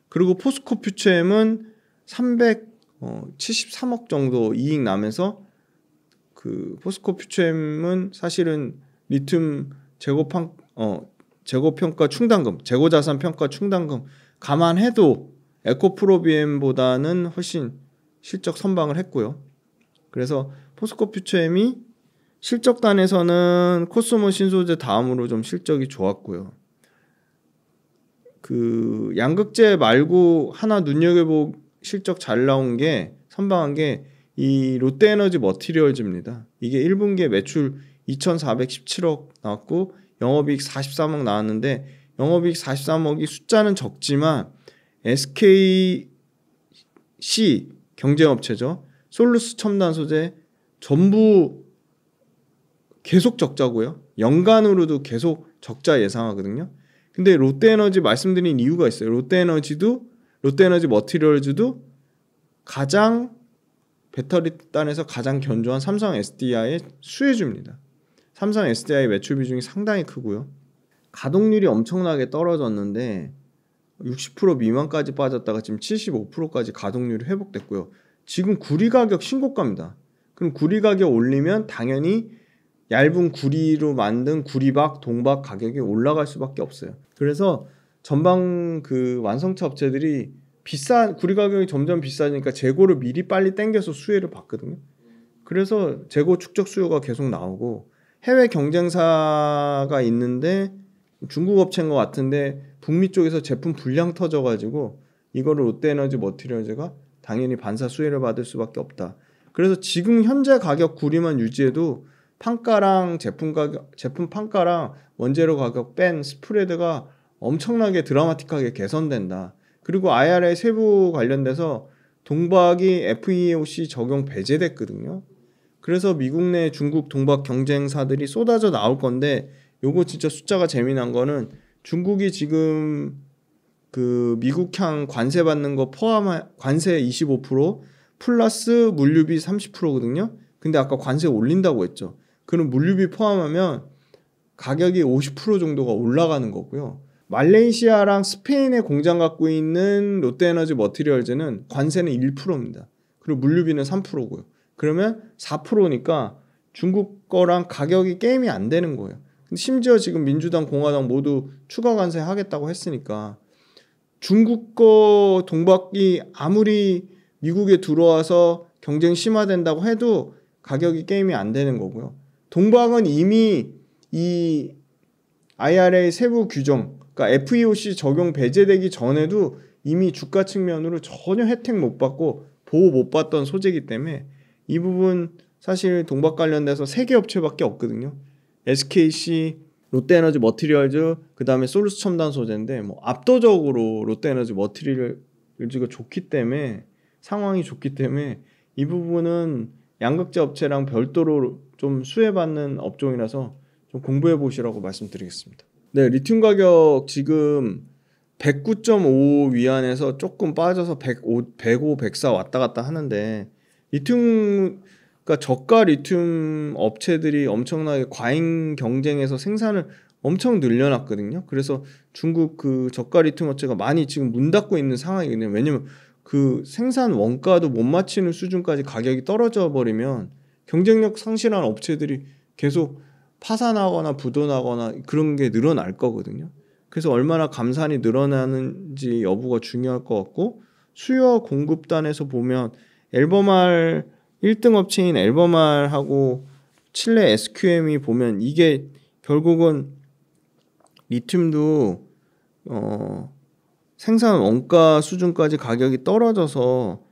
그리고 포스코 퓨처엠은 373억 정도 이익 나면서 그 포스코 퓨처엠은 사실은 리튬 재고 평가 충당금, 재고 자산 평가 충당금 감안해도 에코프로비엠보다는 훨씬 실적 선방을 했고요. 그래서 포스코 퓨처엠이 실적단에서는 코스모 신소재 다음으로 좀 실적이 좋았고요. 그 양극재 말고 하나 눈여겨볼 실적 잘 나온 게 선방한 게 이 롯데에너지 머티리얼즈입니다. 이게 1분기에 매출 2,417억 나왔고 영업이익 43억 나왔는데 영업이익 43억이 숫자는 적지만 SKC 경쟁업체죠. 솔루스 첨단 소재 전부 계속 적자고요. 연간으로도 계속 적자 예상하거든요. 근데 롯데에너지 말씀드린 이유가 있어요. 롯데에너지 머티리얼즈도 가장 배터리 단에서 가장 견조한 삼성 SDI의 수혜주입니다. 삼성 SDI 매출 비중이 상당히 크고요. 가동률이 엄청나게 떨어졌는데 60% 미만까지 빠졌다가 지금 75%까지 가동률이 회복됐고요. 지금 구리 가격 신고가입니다. 그럼 구리 가격 올리면 당연히 얇은 구리로 만든 구리박, 동박 가격이 올라갈 수밖에 없어요. 그래서 전방 그 완성차 업체들이 구리 가격이 점점 비싸지니까 재고를 미리 빨리 땡겨서 수혜를 받거든요. 그래서 재고 축적 수요가 계속 나오고 해외 경쟁사가 있는데 중국 업체인 것 같은데 북미 쪽에서 제품 불량 터져가지고 이거를 롯데에너지 머티리얼즈가 당연히 반사 수혜를 받을 수밖에 없다. 그래서 지금 현재 가격 구리만 유지해도 판가랑 제품 판가랑 원재료 가격 뺀 스프레드가 엄청나게 드라마틱하게 개선된다. 그리고 IRA 세부 관련돼서 동박이 FEOC 적용 배제됐거든요. 그래서 미국 내 중국 동박 경쟁사들이 쏟아져 나올 건데 요거 진짜 숫자가 재미난 거는 중국이 지금 그 미국향 관세 받는 거 포함한 관세 25% 플러스 물류비 30%거든요. 근데 아까 관세 올린다고 했죠. 그럼 물류비 포함하면 가격이 50% 정도가 올라가는 거고요. 말레이시아랑 스페인에 공장 갖고 있는 롯데에너지 머티리얼즈는 관세는 1%입니다. 그리고 물류비는 3%고요. 그러면 4%니까 중국 거랑 가격이 게임이 안 되는 거예요. 근데 심지어 지금 민주당, 공화당 모두 추가 관세 하겠다고 했으니까 중국 거 동박이 아무리 미국에 들어와서 경쟁 심화된다고 해도 가격이 게임이 안 되는 거고요. 동박은 이미 이 IRA 세부 규정, 그러니까 FEOC 적용 배제되기 전에도 이미 주가 측면으로 전혀 혜택 못 받고 보호 못 받던 소재이기 때문에 이 부분 사실 동박 관련돼서 3개 업체밖에 없거든요. SKC, 롯데에너지 머티리얼즈 그다음에 솔루스 첨단 소재인데 뭐 압도적으로 롯데에너지 머티리얼즈가 좋기 때문에 상황이 좋기 때문에 이 부분은 양극재 업체랑 별도로 좀 수혜받는 업종이라서 좀 공부해 보시라고 말씀드리겠습니다. 네, 리튬 가격 지금 109.5 위안에서 조금 빠져서 105, 105, 104 왔다 갔다 하는데 리튬 그러니까 저가 리튬 업체들이 엄청나게 과잉 경쟁에서 생산을 엄청 늘려놨거든요. 그래서 중국 그 저가 리튬 업체가 많이 지금 문 닫고 있는 상황이거든요. 왜냐면 그 생산 원가도 못 맞추는 수준까지 가격이 떨어져 버리면 경쟁력 상실한 업체들이 계속 파산하거나 부도나거나 그런 게 늘어날 거거든요. 그래서 얼마나 감산이 늘어나는지 여부가 중요할 것 같고 수요와 공급단에서 보면 엘버말 1등 업체인 엘버말하고 칠레 SQM이 보면 이게 결국은 리튬도 생산 원가 수준까지 가격이 떨어져서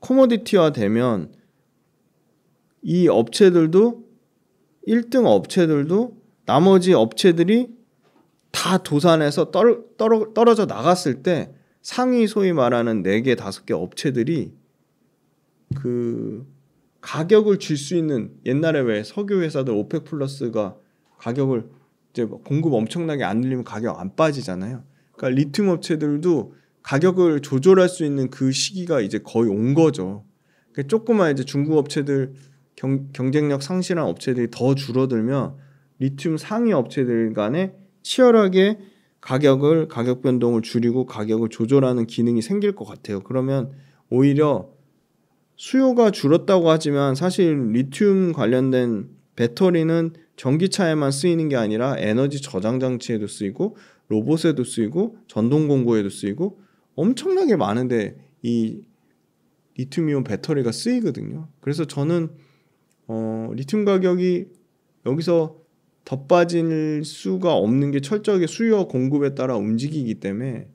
코모디티화 되면 이 업체들도 1등 업체들도 나머지 업체들이 다 도산해서 떨어져 나갔을 때 상위 소위 말하는 4개, 5개 업체들이 그 가격을 줄 수 있는 옛날에 왜 석유 회사들 오펙 플러스가 가격을 이제 공급 엄청나게 안 늘리면 가격 안 빠지잖아요. 그러니까 리튬 업체들도 가격을 조절할 수 있는 그 시기가 이제 거의 온 거죠. 그러니까 조그만 이제 중국 업체들 경쟁력 상실한 업체들이 더 줄어들면 리튬 상위 업체들 간에 치열하게 가격 변동을 줄이고 가격을 조절하는 기능이 생길 것 같아요. 그러면 오히려 수요가 줄었다고 하지만 사실 리튬 관련된 배터리는 전기차에만 쓰이는 게 아니라 에너지 저장 장치에도 쓰이고 로봇에도 쓰이고 전동 공구에도 쓰이고 엄청나게 많은데 이 리튬이온 배터리가 쓰이거든요. 그래서 저는 리튬 가격이 여기서 더 빠질 수가 없는 게 철저하게 수요와 공급에 따라 움직이기 때문에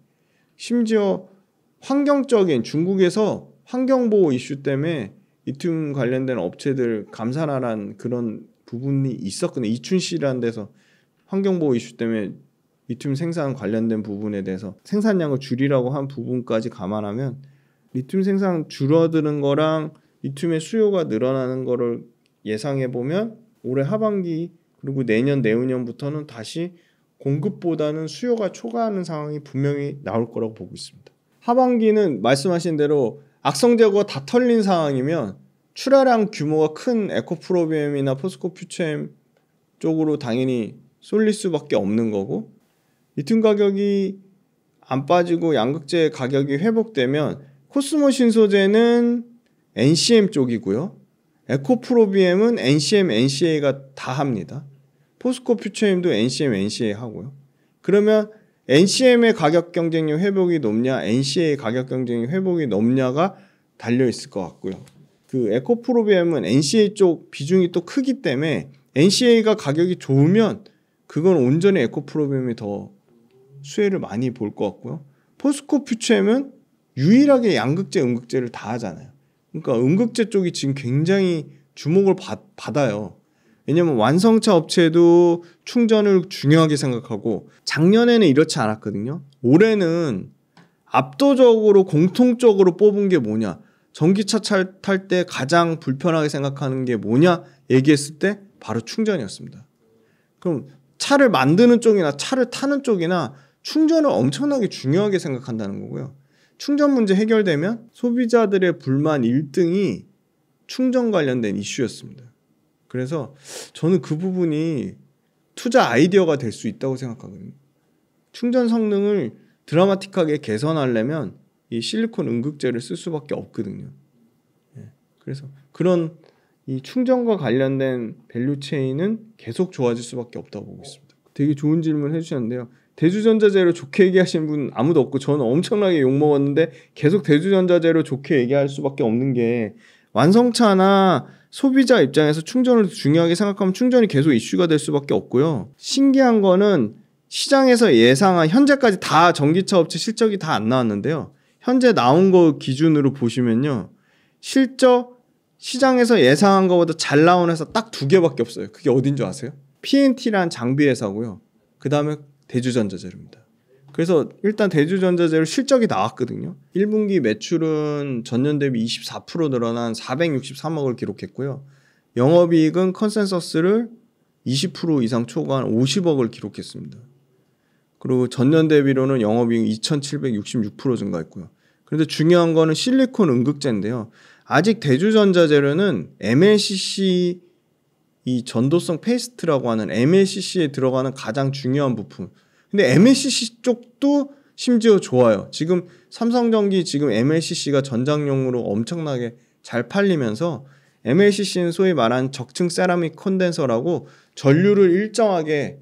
심지어 환경적인 중국에서 환경보호 이슈 때문에 리튬 관련된 업체들 감산하라는 그런 부분이 있었거든요. 이춘시라는 데서 환경보호 이슈 때문에 리튬 생산 관련된 부분에 대해서 생산량을 줄이라고 한 부분까지 감안하면 리튬 생산 줄어드는 거랑 리튬의 수요가 늘어나는 거를 예상해 보면 올해 하반기 그리고 내년 내후년부터는 다시 공급보다는 수요가 초과하는 상황이 분명히 나올 거라고 보고 있습니다. 하반기는 말씀하신 대로 악성 제거가 다 털린 상황이면 출하량 규모가 큰 에코프로비엠이나 포스코 퓨처엠 쪽으로 당연히 쏠릴 수밖에 없는 거고 리튬 가격이 안 빠지고 양극재 가격이 회복되면 코스모 신소재는 NCM 쪽이고요. 에코프로비엠은 NCM, NCA가 다 합니다. 포스코 퓨처엠도 NCM, NCA 하고요. 그러면 NCM의 가격 경쟁력 회복이 높냐, NCA의 가격 경쟁력 회복이 높냐가 달려 있을 것 같고요. 그 에코프로비엠은 NCA 쪽 비중이 또 크기 때문에 NCA가 가격이 좋으면 그건 온전히 에코프로비엠이 더 수혜를 많이 볼 것 같고요. 포스코 퓨처엠은 유일하게 양극재, 음극재를 다 하잖아요. 그러니까 음극재 쪽이 지금 굉장히 주목을 받아요. 왜냐면 완성차 업체도 충전을 중요하게 생각하고 작년에는 이렇지 않았거든요. 올해는 압도적으로 공통적으로 뽑은 게 뭐냐. 전기차 탈 때 가장 불편하게 생각하는 게 뭐냐 얘기했을 때 바로 충전이었습니다. 그럼 차를 만드는 쪽이나 차를 타는 쪽이나 충전을 엄청나게 중요하게 생각한다는 거고요. 충전 문제 해결되면 소비자들의 불만 1등이 충전 관련된 이슈였습니다. 그래서 저는 그 부분이 투자 아이디어가 될 수 있다고 생각하거든요. 충전 성능을 드라마틱하게 개선하려면 이 실리콘 음극재를 쓸 수밖에 없거든요. 그래서 그런 이 충전과 관련된 밸류체인은 계속 좋아질 수밖에 없다고 보고 있습니다. 되게 좋은 질문 해주셨는데요. 대주전자재로 좋게 얘기하시는 분 아무도 없고 저는 엄청나게 욕먹었는데 계속 대주전자재로 좋게 얘기할 수밖에 없는 게 완성차나 소비자 입장에서 충전을 중요하게 생각하면 충전이 계속 이슈가 될 수밖에 없고요. 신기한 거는 시장에서 예상한 현재까지 다 전기차 업체 실적이 다 안 나왔는데요. 현재 나온 거 기준으로 보시면요. 실적 시장에서 예상한 것보다 잘 나온 회사 딱 2개밖에 없어요. 그게 어딘 줄 아세요? PNT란 장비 회사고요. 그 다음에 대주전자재료입니다. 그래서 일단 대주전자재료 실적이 나왔거든요. 1분기 매출은 전년 대비 24% 늘어난 463억을 기록했고요. 영업이익은 컨센서스를 20% 이상 초과한 50억을 기록했습니다. 그리고 전년 대비로는 영업이익 2766% 증가했고요. 그런데 중요한 거는 실리콘 응급제인데요. 아직 대주전자재료는 MLCC 이 전도성 페이스트라고 하는 MLCC에 들어가는 가장 중요한 부품. 근데 MLCC 쪽도 심지어 좋아요. 지금 삼성전기 지금 MLCC가 전장용으로 엄청나게 잘 팔리면서 MLCC는 소위 말하는 적층 세라믹 컨덴서라고 전류를 일정하게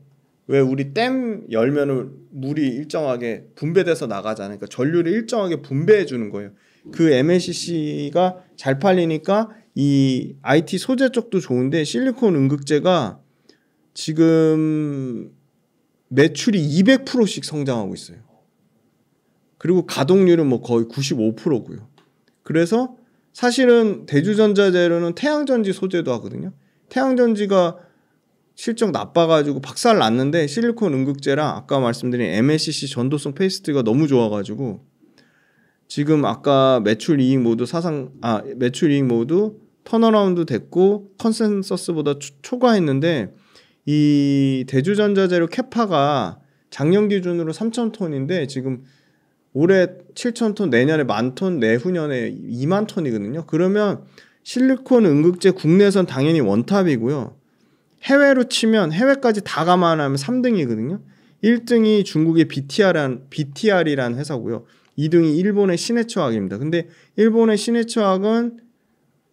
왜 우리 댐 열면은 물이 일정하게 분배돼서 나가잖아요. 그러니까 전류를 일정하게 분배해 주는 거예요. 그 MLCC가 잘 팔리니까 이 IT 소재 쪽도 좋은데 실리콘 응급제가 지금 매출이 200%씩 성장하고 있어요. 그리고 가동률은 뭐 거의 95%고요. 그래서 사실은 대주전자재료는 태양전지 소재도 하거든요. 태양전지가 실적 나빠가지고 박살 났는데 실리콘 응급제랑 아까 말씀드린 MLCC 전도성 페이스트가 너무 좋아가지고 지금 아까 매출 이익 모두 턴어라운드 됐고 컨센서스보다 초과했는데 이 대주전자재료 캐파가 작년 기준으로 3,000톤인데 지금 올해 7,000톤, 내년에 10,000톤, 내후년에 20,000톤이거든요. 그러면 실리콘 응급제 국내선 당연히 원탑이고요. 해외로 치면 해외까지 다 감안하면 3등이거든요. 1등이 중국의 BTR이라는 회사고요. 2등이 일본의 시네츠화학입니다. 근데 일본의 시네츠화학은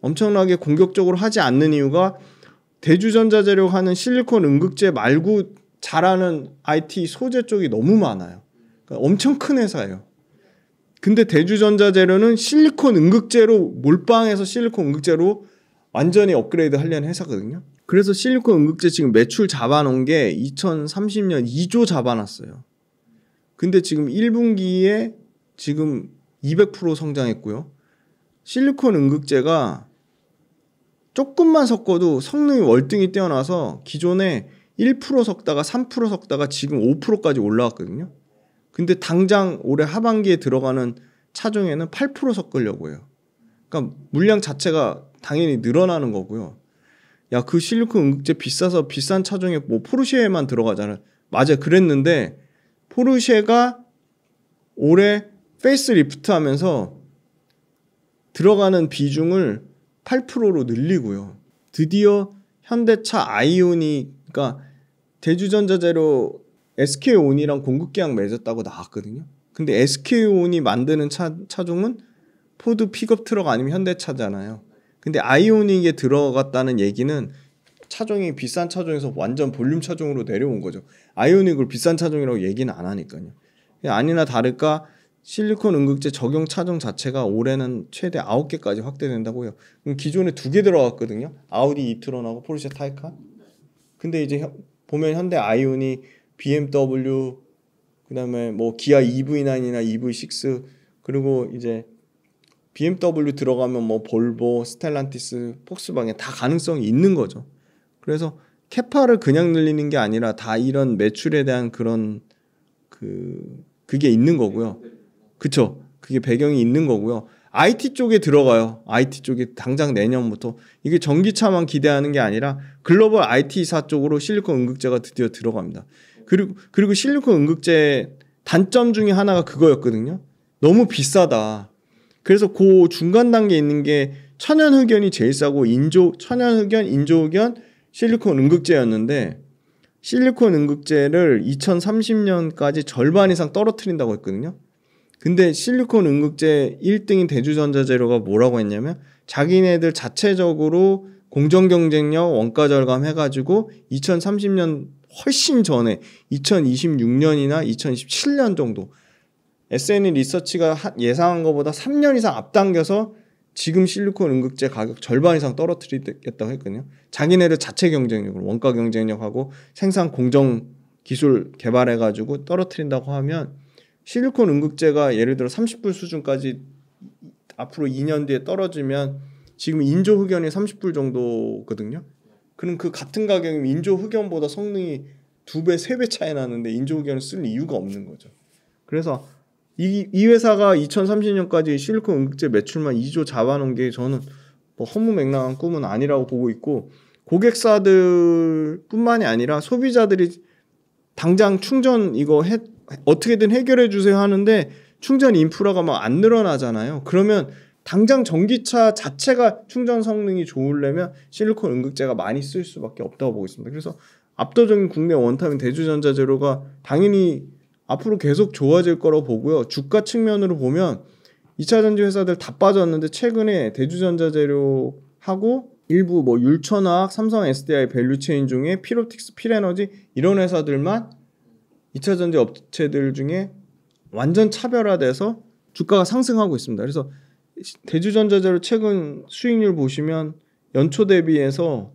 엄청나게 공격적으로 하지 않는 이유가 대주전자재료 하는 실리콘 응급제 말고 잘하는 IT 소재 쪽이 너무 많아요. 그러니까 엄청 큰 회사예요. 근데 대주전자재료는 실리콘 응급제로 몰빵해서 실리콘 응급제로 완전히 업그레이드 하려는 회사거든요. 그래서 실리콘 응급제 지금 매출 잡아놓은 게 2030년 2조 잡아놨어요. 근데 지금 1분기에 지금 200% 성장했고요. 실리콘 응급제가 조금만 섞어도 성능이 월등히 뛰어나서 기존에 1% 섞다가 3% 섞다가 지금 5%까지 올라왔거든요. 근데 당장 올해 하반기에 들어가는 차종에는 8% 섞으려고 해요. 그러니까 물량 자체가 당연히 늘어나는 거고요. 야, 그 실리콘 응급제 비싸서 비싼 차종에 뭐 포르쉐에만 들어가잖아요. 맞아요. 그랬는데 포르쉐가 올해 페이스리프트 하면서 들어가는 비중을 8%로 늘리고요. 드디어 현대차 아이오닉, 그러니까 대주전자재료 SK온이랑 공급 계약 맺었다고 나왔거든요. 근데 SK온이 만드는 차종은 포드 픽업 트럭 아니면 현대차잖아요. 근데 아이오닉에 들어갔다는 얘기는 차종이 비싼 차종에서 완전 볼륨 차종으로 내려온 거죠. 아이오닉을 비싼 차종이라고 얘기는 안 하니까요. 아니나 다를까 실리콘 응급제 적용 차종 자체가 올해는 최대 9개까지 확대된다고요. 그럼 기존에 2개 들어갔거든요. 아우디 이트론하고 포르쉐 타이칸. 근데 이제 보면 현대 아이오닉, BMW, 그다음에 뭐 기아 EV9이나 EV6, 그리고 이제 BMW 들어가면 뭐 볼보, 스텔란티스, 폭스바겐 다 가능성이 있는 거죠. 그래서 캐파를 그냥 늘리는 게 아니라 다 이런 매출에 대한 그런 그게 있는 거고요. 그쵸? 그게 배경이 있는 거고요. IT 쪽에 들어가요. IT 쪽에 당장 내년부터. 이게 전기차만 기대하는 게 아니라 글로벌 IT사 쪽으로 실리콘 응급제가 드디어 들어갑니다. 그리고 실리콘 응급제 단점 중에 하나가 그거였거든요. 너무 비싸다. 그래서 그 중간 단계에 있는 게 천연흑연이 제일 싸고 천연흑연, 인조흑연, 실리콘 응급제였는데 실리콘 응급제를 2030년까지 절반 이상 떨어뜨린다고 했거든요. 근데 실리콘 응급제 1등인 대주전자재료가 뭐라고 했냐면 자기네들 자체적으로 공정 경쟁력, 원가 절감 해가지고 2030년 훨씬 전에 2026년이나 2027년 정도 SNE 리서치가 예상한 것보다 3년 이상 앞당겨서 지금 실리콘 응급제 가격 절반 이상 떨어뜨리겠다고 했거든요. 자기네들 자체 경쟁력으로 원가 경쟁력하고 생산 공정 기술 개발해가지고 떨어뜨린다고 하면 실리콘 응급제가 예를 들어 30불 수준까지 앞으로 2년 뒤에 떨어지면 지금 인조 흑연이 30불 정도거든요. 그럼 그 같은 가격이면 인조흑연보다 성능이 2배, 3배 차이 나는데 인조흑연을 쓸 이유가 없는 거죠. 그래서 이 회사가 2030년까지 실리콘 응급제 매출만 2조 잡아놓은 게 저는 뭐 허무맹랑한 꿈은 아니라고 보고 있고, 고객사들뿐만이 아니라 소비자들이 당장 충전 이거 어떻게든 해결해 주세요 하는데 충전 인프라가 막 안 늘어나잖아요. 그러면 당장 전기차 자체가 충전 성능이 좋으려면 실리콘 응급제가 많이 쓸 수밖에 없다고 보고 있습니다. 그래서 압도적인 국내 원탑인 대주전자재료가 당연히 앞으로 계속 좋아질 거라고 보고요. 주가 측면으로 보면 2차 전지 회사들 다 빠졌는데 최근에 대주전자재료하고 일부 뭐 율천화학, 삼성 SDI 밸류체인 중에 피로틱스, 필에너지 이런 회사들만 2차 전지 업체들 중에 완전 차별화돼서 주가가 상승하고 있습니다. 그래서 대주전자재료 최근 수익률 보시면 연초 대비해서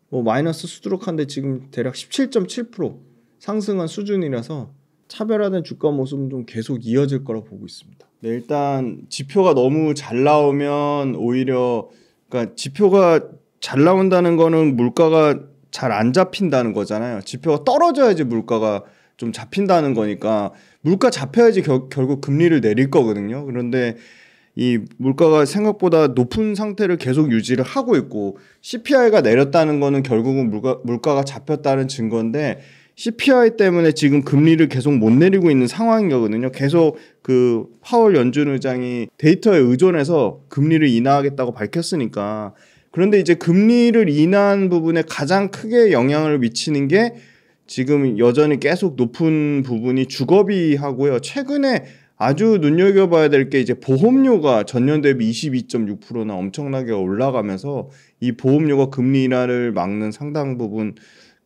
뭐 마이너스 수두룩한데 지금 대략 17.7% 상승한 수준이라서 차별화된 주가 모습은 좀 계속 이어질 거라고 보고 있습니다. 네, 일단 지표가 너무 잘 나오면 오히려, 그러니까 지표가 잘 나온다는 거는 물가가 잘 안 잡힌다는 거잖아요. 지표가 떨어져야지 물가가 좀 잡힌다는 거니까 물가 잡혀야지 결국 금리를 내릴 거거든요. 그런데 이 물가가 생각보다 높은 상태를 계속 유지를 하고 있고 CPI가 내렸다는 거는 결국은 물가가 잡혔다는 증거인데 CPI 때문에 지금 금리를 계속 못 내리고 있는 상황인 거거든요. 계속 그 파월 연준 의장이 데이터에 의존해서 금리를 인하하겠다고 밝혔으니까. 그런데 이제 금리를 인하한 부분에 가장 크게 영향을 미치는 게 지금 여전히 계속 높은 부분이 주거비하고요. 최근에 아주 눈여겨봐야 될 게 이제 보험료가 전년 대비 22.6%나 엄청나게 올라가면서 이 보험료가 금리 인하를 막는 상당 부분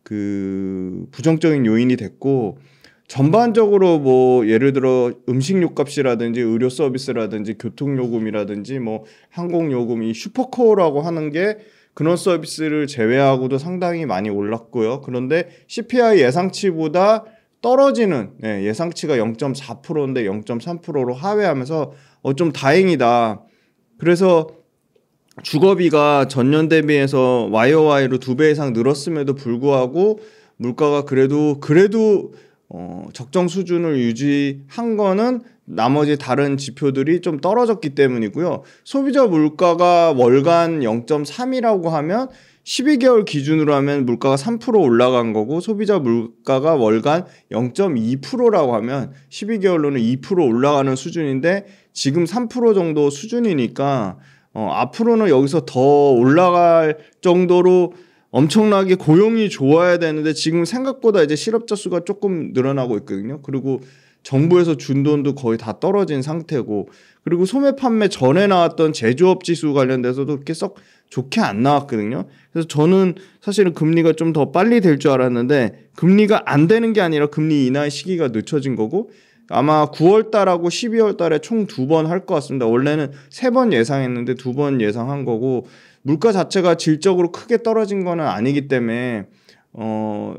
그 부정적인 요인이 됐고, 전반적으로 뭐 예를 들어 음식료값이라든지 의료 서비스라든지 교통요금이라든지 뭐 항공요금, 이 슈퍼코어라고 하는 게 그런 서비스를 제외하고도 상당히 많이 올랐고요. 그런데 CPI 예상치보다 떨어지는, 예상치가 0.4%인데 0.3%로 하회하면서 좀 다행이다. 그래서 주거비가 전년 대비해서 YOY로 2배 이상 늘었음에도 불구하고 물가가 그래도 적정 수준을 유지한 거는 나머지 다른 지표들이 좀 떨어졌기 때문이고요. 소비자 물가가 월간 0.3이라고 하면 12개월 기준으로 하면 물가가 3% 올라간 거고, 소비자 물가가 월간 0.2%라고 하면 12개월로는 2% 올라가는 수준인데 지금 3% 정도 수준이니까 앞으로는 여기서 더 올라갈 정도로 엄청나게 고용이 좋아야 되는데 지금 생각보다 이제 실업자 수가 조금 늘어나고 있거든요. 그리고 정부에서 준 돈도 거의 다 떨어진 상태고, 그리고 소매 판매 전에 나왔던 제조업 지수 관련돼서도 그렇게 썩 좋게 안 나왔거든요. 그래서 저는 사실은 금리가 좀 더 빨리 될 줄 알았는데 금리가 안 되는 게 아니라 금리 인하의 시기가 늦춰진 거고, 아마 9월 달하고 12월 달에 총 2번 할 것 같습니다. 원래는 3번 예상했는데 2번 예상한 거고, 물가 자체가 질적으로 크게 떨어진 거는 아니기 때문에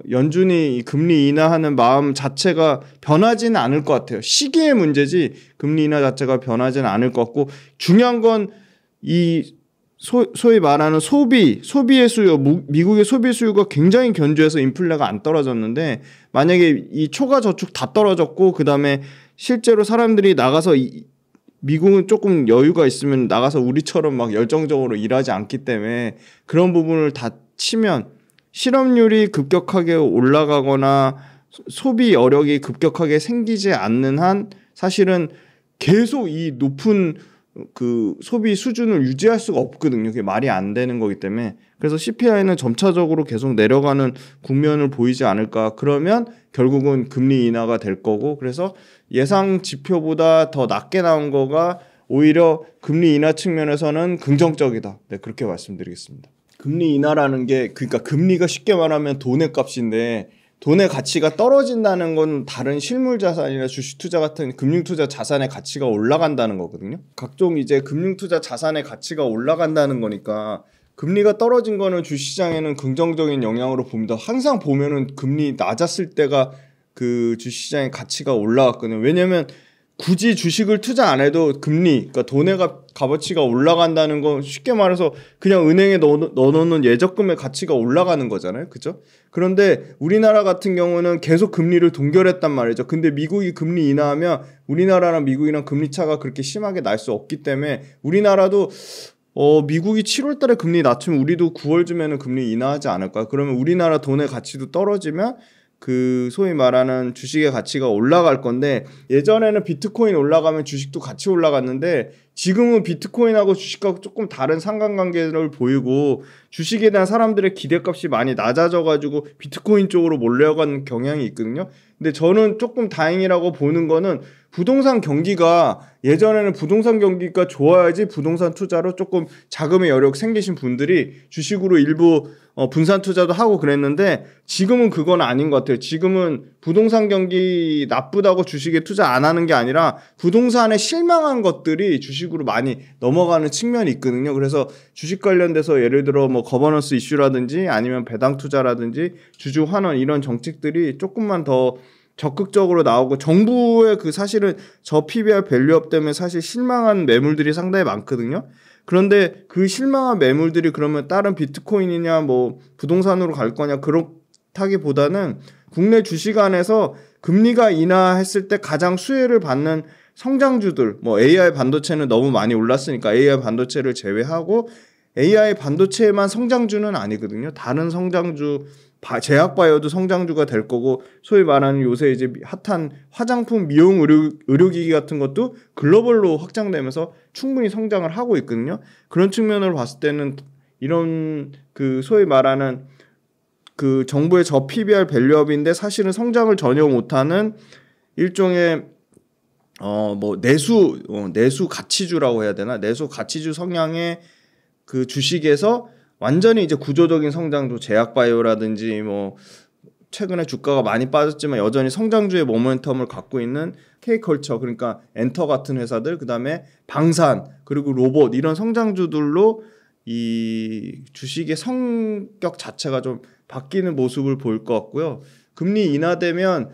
연준이 금리 인하하는 마음 자체가 변하지는 않을 것 같아요. 시기의 문제지 금리 인하 자체가 변하지는 않을 것 같고, 중요한 건 이 소위 말하는 소비의 수요, 미국의 소비 수요가 굉장히 견조해서 인플레가 안 떨어졌는데, 만약에 이 초과 저축 다 떨어졌고 그다음에 실제로 사람들이 나가서 미국은 조금 여유가 있으면 나가서 우리처럼 막 열정적으로 일하지 않기 때문에 그런 부분을 다 치면 실업률이 급격하게 올라가거나 소비 여력이 급격하게 생기지 않는 한 사실은 계속 이 높은 그 소비 수준을 유지할 수가 없거든요. 그게 말이 안 되는 거기 때문에. 그래서 CPI는 점차적으로 계속 내려가는 국면을 보이지 않을까. 그러면 결국은 금리 인하가 될 거고, 그래서 예상 지표보다 더 낮게 나온 거가 오히려 금리 인하 측면에서는 긍정적이다. 네, 그렇게 말씀드리겠습니다. 금리 인하라는 게, 그러니까 금리가 쉽게 말하면 돈의 값인데, 돈의 가치가 떨어진다는 건 다른 실물 자산이나 주식 투자 같은 금융 투자 자산의 가치가 올라간다는 거거든요. 각종 이제 금융 투자 자산의 가치가 올라간다는 거니까 금리가 떨어진 거는 주시장에는 긍정적인 영향으로 봅니다. 항상 보면은 금리 낮았을 때가 그 주시장의 가치가 올라갔거든요. 왜냐면 굳이 주식을 투자 안 해도 금리, 그러니까 돈의 값어치가 올라간다는 건 쉽게 말해서 그냥 은행에 넣어놓는 예적금의 가치가 올라가는 거잖아요. 그죠? 그런데 우리나라 같은 경우는 계속 금리를 동결했단 말이죠. 근데 미국이 금리 인하하면 우리나라랑 미국이랑 금리 차가 그렇게 심하게 날 수 없기 때문에 우리나라도 미국이 7월 달에 금리 낮추면 우리도 9월쯤에는 금리 인하하지 않을까? 그러면 우리나라 돈의 가치도 떨어지면 그 소위 말하는 주식의 가치가 올라갈 건데 예전에는 비트코인 올라가면 주식도 같이 올라갔는데 지금은 비트코인하고 주식하고 조금 다른 상관관계를 보이고 주식에 대한 사람들의 기대값이 많이 낮아져가지고 비트코인 쪽으로 몰려간 경향이 있거든요. 근데 저는 조금 다행이라고 보는 거는 부동산 경기가 예전에는 부동산 경기가 좋아야지 부동산 투자로 조금 자금의 여력 생기신 분들이 주식으로 일부 분산 투자도 하고 그랬는데 지금은 그건 아닌 것 같아요. 지금은 부동산 경기 나쁘다고 주식에 투자 안 하는 게 아니라 부동산에 실망한 것들이 주식으로 많이 넘어가는 측면이 있거든요. 그래서 주식 관련돼서 예를 들어 뭐 거버넌스 이슈라든지 아니면 배당 투자라든지 주주 환원 이런 정책들이 조금만 더 적극적으로 나오고 정부의 그 사실은 저 PBR 밸류업 때문에 사실 실망한 매물들이 상당히 많거든요. 그런데 그 실망한 매물들이 그러면 다른 비트코인이냐 뭐 부동산으로 갈 거냐 그렇다기보다는 국내 주식 안에서 금리가 인하했을 때 가장 수혜를 받는 성장주들 뭐 AI 반도체는 너무 많이 올랐으니까 AI 반도체를 제외하고 AI 반도체만 성장주는 아니거든요. 다른 성장주 제약바이오도 성장주가 될 거고 소위 말하는 요새 이제 핫한 화장품 미용 의료기기 같은 것도 글로벌로 확장되면서 충분히 성장을 하고 있거든요. 그런 측면으로 봤을 때는 이런 그 소위 말하는 그 정부의 저 PBR 밸류업인데 사실은 성장을 전혀 못하는 일종의 뭐 내수 가치주라고 해야 되나? 내수 가치주 성향의 그 주식에서 완전히 이제 구조적인 성장주 제약바이오라든지 뭐 최근에 주가가 많이 빠졌지만 여전히 성장주의 모멘텀을 갖고 있는 K컬처 그러니까 엔터 같은 회사들 그다음에 방산 그리고 로봇 이런 성장주들로 이 주식의 성격 자체가 좀 바뀌는 모습을 보일 것 같고요. 금리 인하되면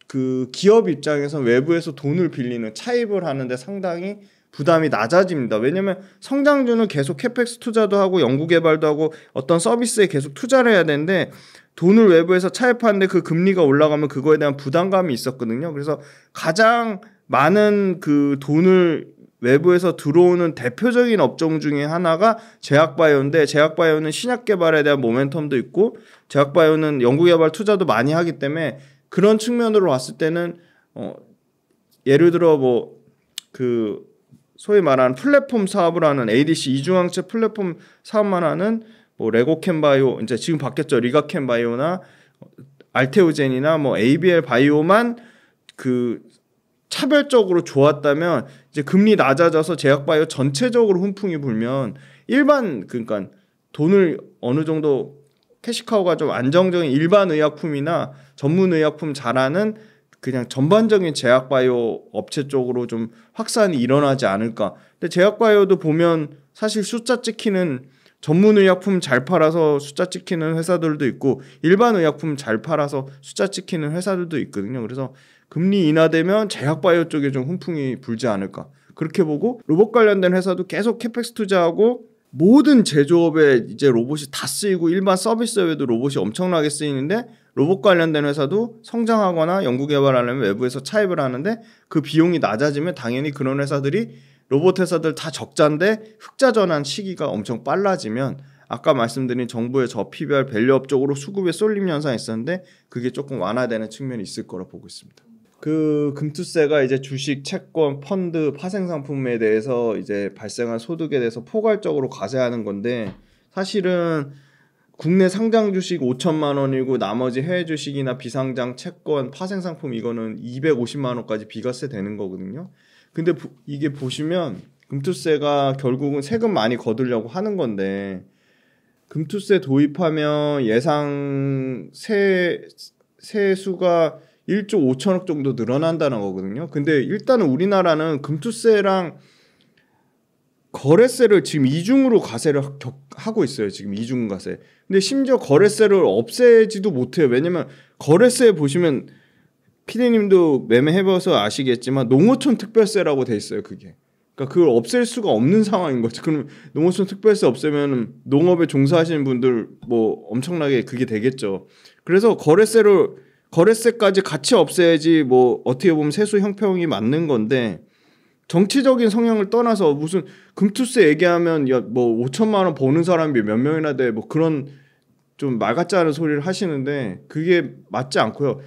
그 기업 입장에서 외부에서 돈을 빌리는 차입을 하는데 상당히 부담이 낮아집니다. 왜냐하면 성장주는 계속 캐펙스 투자도 하고 연구개발도 하고 어떤 서비스에 계속 투자를 해야 되는데 돈을 외부에서 차입하는데 그 금리가 올라가면 그거에 대한 부담감이 있었거든요. 그래서 가장 많은 그 돈을 외부에서 들어오는 대표적인 업종 중에 하나가 제약바이오인데 제약바이오는 신약 개발에 대한 모멘텀도 있고 제약바이오는 연구개발 투자도 많이 하기 때문에 그런 측면으로 봤을 때는 예를 들어 뭐 그 소위 말하는 플랫폼 사업을 하는 ADC 이중항체 플랫폼 사업만 하는 뭐 레고캠바이오 이제 지금 바뀌었죠. 리가캠바이오나 알테오젠이나 뭐 ABL 바이오만 그 차별적으로 좋았다면 이제 금리 낮아져서 제약바이오 전체적으로 훈풍이 불면 일반 그러니까 돈을 어느 정도 캐시카우가 좀 안정적인 일반 의약품이나 전문 의약품 잘하는 그냥 전반적인 제약바이오 업체 쪽으로 좀 확산이 일어나지 않을까. 근데 제약바이오도 보면 사실 숫자 찍히는 전문 의약품 잘 팔아서 숫자 찍히는 회사들도 있고 일반 의약품 잘 팔아서 숫자 찍히는 회사들도 있거든요. 그래서 금리 인하되면 제약바이오 쪽에 좀 훈풍이 불지 않을까. 그렇게 보고 로봇 관련된 회사도 계속 캐펙스 투자하고 모든 제조업에 이제 로봇이 다 쓰이고 일반 서비스업에도 로봇이 엄청나게 쓰이는데 로봇 관련된 회사도 성장하거나 연구개발하려면 외부에서 차입을 하는데 그 비용이 낮아지면 당연히 그런 회사들이 로봇 회사들 다 적자인데 흑자 전환 시기가 엄청 빨라지면 아까 말씀드린 정부의 저 PBR 밸류업 쪽으로 수급의 쏠림 현상이 있었는데 그게 조금 완화되는 측면이 있을 거라 보고 있습니다. 그 금투세가 이제 주식, 채권, 펀드, 파생 상품에 대해서 이제 발생한 소득에 대해서 포괄적으로 과세하는 건데 사실은 국내 상장 주식 5천만 원이고 나머지 해외 주식이나 비상장, 채권, 파생 상품 이거는 250만 원까지 비과세 되는 거거든요. 근데 이게 보시면 금투세가 결국은 세금 많이 거두려고 하는 건데 금투세 도입하면 예상 세수가 1조 5천억 정도 늘어난다는 거거든요. 근데 일단은 우리나라는 금투세랑 거래세를 지금 이중으로 과세를 하고 있어요. 지금 이중 과세. 근데 심지어 거래세를 없애지도 못해요. 왜냐면 거래세 보시면 피디님도 매매해봐서 아시겠지만 농어촌 특별세라고 돼 있어요. 그게. 그러니까 그걸 없앨 수가 없는 상황인 거죠. 그럼 농어촌 특별세 없애면 농업에 종사하시는 분들 뭐 엄청나게 그게 되겠죠. 그래서 거래세까지 같이 없애야지 뭐 어떻게 보면 세수 형평이 맞는 건데 정치적인 성향을 떠나서 무슨 금투세 얘기하면 야 뭐 5천만 원 버는 사람이 몇 명이나 돼 뭐 그런 좀 말 같지 않은 소리를 하시는데 그게 맞지 않고요.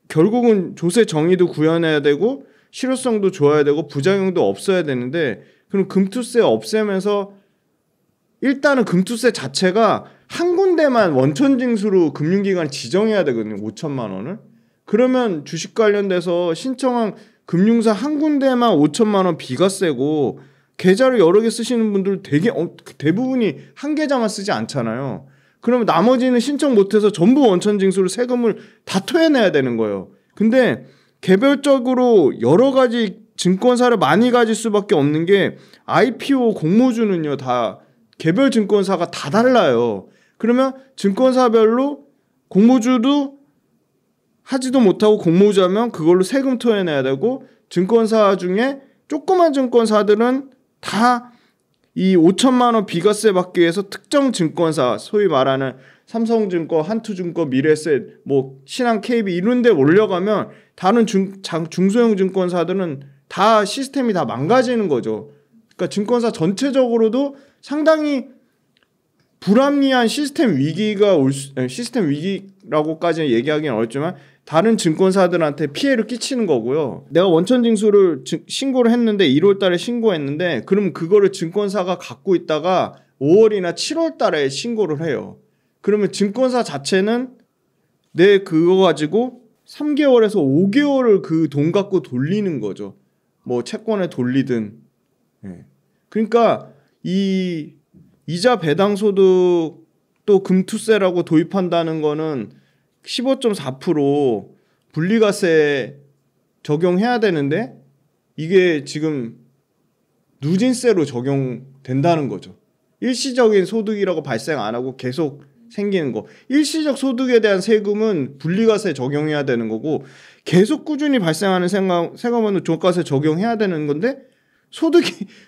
결국은 조세 정의도 구현해야 되고 실효성도 좋아야 되고 부작용도 없어야 되는데 그럼 금투세 없애면서 일단은 금투세 자체가 한 군데만 원천징수로 금융기관이 지정해야 되거든요. 5천만 원을. 그러면 주식 관련돼서 신청한 금융사 한 군데만 5천만 원 비과세고 계좌를 여러 개 쓰시는 분들 대부분이 한 계좌만 쓰지 않잖아요. 그러면 나머지는 신청 못해서 전부 원천징수로 세금을 다 토해내야 되는 거예요. 근데 개별적으로 여러 가지 증권사를 많이 가질 수밖에 없는 게 IPO 공모주는요 다 개별 증권사가 다 달라요. 그러면 증권사별로 공모주도 하지도 못하고 공모주하면 그걸로 세금 토해내야 되고 증권사 중에 조그만 증권사들은 다 이 5천만 원 비과세 받기 위해서 특정 증권사 소위 말하는 삼성증권, 한투증권, 미래에셋, 뭐 신한 KB 이런 데 올려가면 다른 중소형 증권사들은 다 시스템이 다 망가지는 거죠. 그러니까 증권사 전체적으로도 상당히 불합리한 시스템 위기라고까지는 얘기하기는 어렵지만 다른 증권사들한테 피해를 끼치는 거고요. 내가 원천징수를 신고를 했는데 1월 달에 신고했는데 그럼 그거를 증권사가 갖고 있다가 5월이나 7월 달에 신고를 해요. 그러면 증권사 자체는 내 그거 가지고 3개월에서 5개월을 그 돈 갖고 돌리는 거죠. 뭐 채권에 돌리든. 예. 그러니까 이 이자 배당 소득 또 금투세라고 도입한다는 거는 15.4% 분리과세 적용해야 되는데 이게 지금 누진세로 적용된다는 거죠. 일시적인 소득이라고 발생 안 하고 계속 생기는 거. 일시적 소득에 대한 세금은 분리과세 적용해야 되는 거고 계속 꾸준히 발생하는 세금은 종가세 적용해야 되는 건데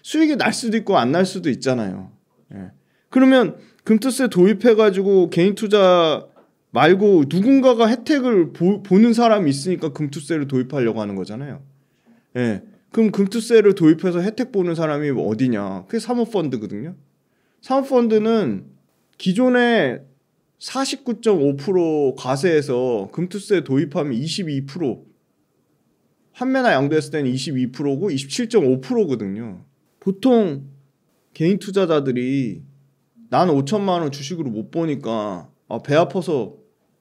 수익이 날 수도 있고 안 날 수도 있잖아요. 예. 그러면 금투세 도입해가지고 개인 투자 말고 누군가가 혜택을 보는 사람이 있으니까 금투세를 도입하려고 하는 거잖아요. 예. 그럼 금투세를 도입해서 혜택 보는 사람이 어디냐? 그게 사모펀드거든요. 사모펀드는 기존에 49.5% 과세에서 금투세 도입하면 22%, 환매나 양도했을 때는 22%고 27.5%거든요. 보통 개인 투자자들이 난 5천만 원 주식으로 못 보니까 배 아파서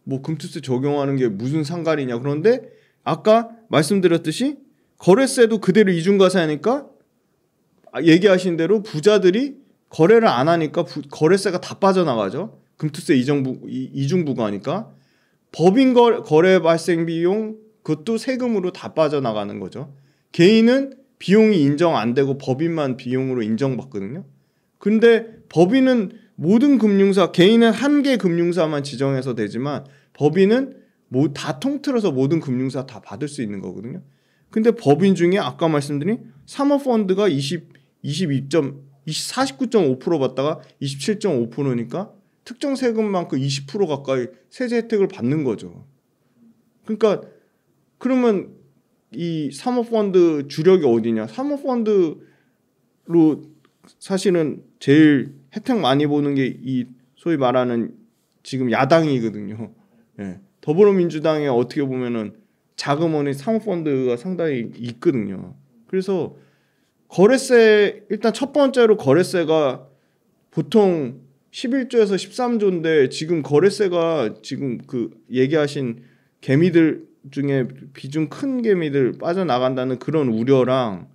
뭐 금투세 적용하는 게 무슨 상관이냐. 그런데 아까 말씀드렸듯이 거래세도 그대로 이중과세하니까 얘기하신 대로 부자들이 거래를 안 하니까 거래세가 다 빠져나가죠. 금투세 이중부과니까 법인 거래 발생 비용 그것도 세금으로 다 빠져나가는 거죠. 개인은 비용이 인정 안 되고 법인만 비용으로 인정받거든요. 근데 법인은 모든 금융사, 개인은 한 개 금융사만 지정해서 되지만 법인은 다 통틀어서 모든 금융사 다 받을 수 있는 거거든요. 근데 법인 중에 아까 말씀드린 사모펀드가 49.5% 받다가 27.5%니까 특정 세금만큼 20% 가까이 세제 혜택을 받는 거죠. 그러니까 그러면 이 사모펀드 주력이 어디냐? 사모펀드로 사실은 제일 혜택 많이 보는 게 이 소위 말하는 지금 야당이거든요. 예. 더불어민주당에 어떻게 보면은 자금원의 사모펀드가 상당히 있거든요. 그래서 거래세 일단 첫 번째로 거래세가 보통 11조에서 13조인데 지금 거래세가 지금 그 얘기하신 개미들 중에 비중 큰 개미들 빠져나간다는 그런 우려랑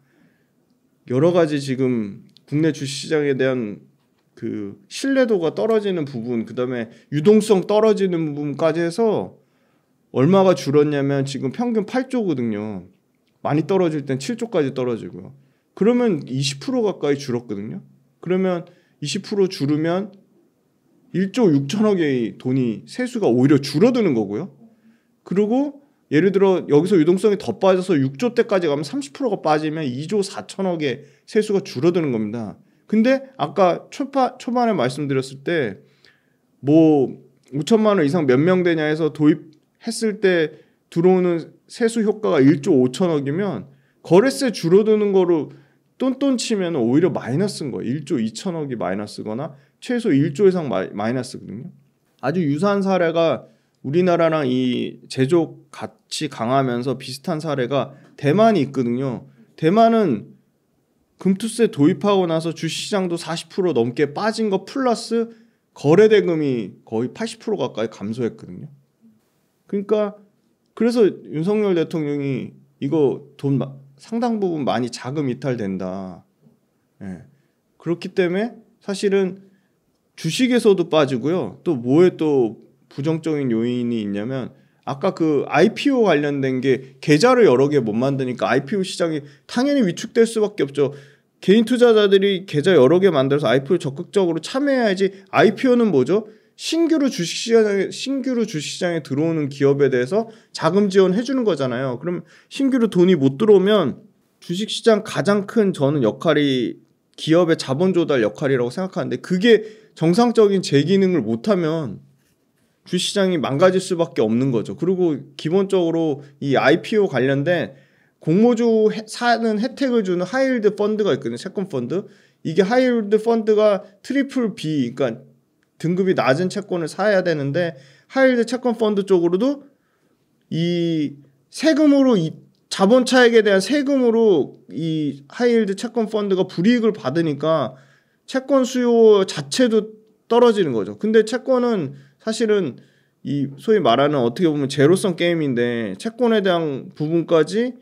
여러 가지 지금 국내 주식시장에 대한 그 신뢰도가 떨어지는 부분, 그다음에 유동성 떨어지는 부분까지 해서 얼마가 줄었냐면 지금 평균 8조거든요. 많이 떨어질 땐 7조까지 떨어지고요. 그러면 20% 가까이 줄었거든요. 그러면 20% 줄으면 1조 6천억의 돈이 세수가 오히려 줄어드는 거고요. 그리고 예를 들어 여기서 유동성이 더 빠져서 6조 대까지 가면 30%가 빠지면 2조 4천억의 세수가 줄어드는 겁니다. 근데 아까 초반에 말씀드렸을 때 뭐 5천만 원 이상 몇 명 되냐 해서 도입했을 때 들어오는 세수 효과가 1조 5천억이면 거래세 줄어드는 거로 똔똔 치면 오히려 마이너스인 거예요. 1조 2천억이 마이너스거나 최소 1조 이상 마이너스거든요. 아주 유사한 사례가 우리나라랑 이 제조 같이 강하면서 비슷한 사례가 대만이 있거든요. 대만은 금투세 도입하고 나서 주식시장도 40% 넘게 빠진 거 플러스 거래대금이 거의 80% 가까이 감소했거든요. 그러니까 그래서 윤석열 대통령이 이거 돈 상당 부분 많이 자금 이탈된다. 예. 그렇기 때문에 사실은 주식에서도 빠지고요. 또 뭐에 또 부정적인 요인이 있냐면 아까 그 IPO 관련된 게 계좌를 여러 개 못 만드니까 IPO 시장이 당연히 위축될 수밖에 없죠. 개인 투자자들이 계좌 여러 개 만들어서 IPO 적극적으로 참여해야지. IPO는 뭐죠? 신규로 주식시장에 들어오는 기업에 대해서 자금 지원해 주는 거잖아요. 그럼 신규로 돈이 못 들어오면 주식시장 가장 큰 저는 역할이 기업의 자본 조달 역할이라고 생각하는데 그게 정상적인 재기능을 못하면 주식시장이 망가질 수밖에 없는 거죠. 그리고 기본적으로 이 IPO 관련된 공모주 사는 혜택을 주는 하이힐드 펀드가 있거든요. 채권 펀드. 이게 하이힐드 펀드가 트리플 B, 그러니까 등급이 낮은 채권을 사야 되는데 하이힐드 채권 펀드 쪽으로도 이 세금으로 이 자본 차익에 대한 세금으로 이 하이힐드 채권 펀드가 불이익을 받으니까 채권 수요 자체도 떨어지는 거죠. 근데 채권은 사실은 이 소위 말하는 어떻게 보면 제로섬 게임인데 채권에 대한 부분까지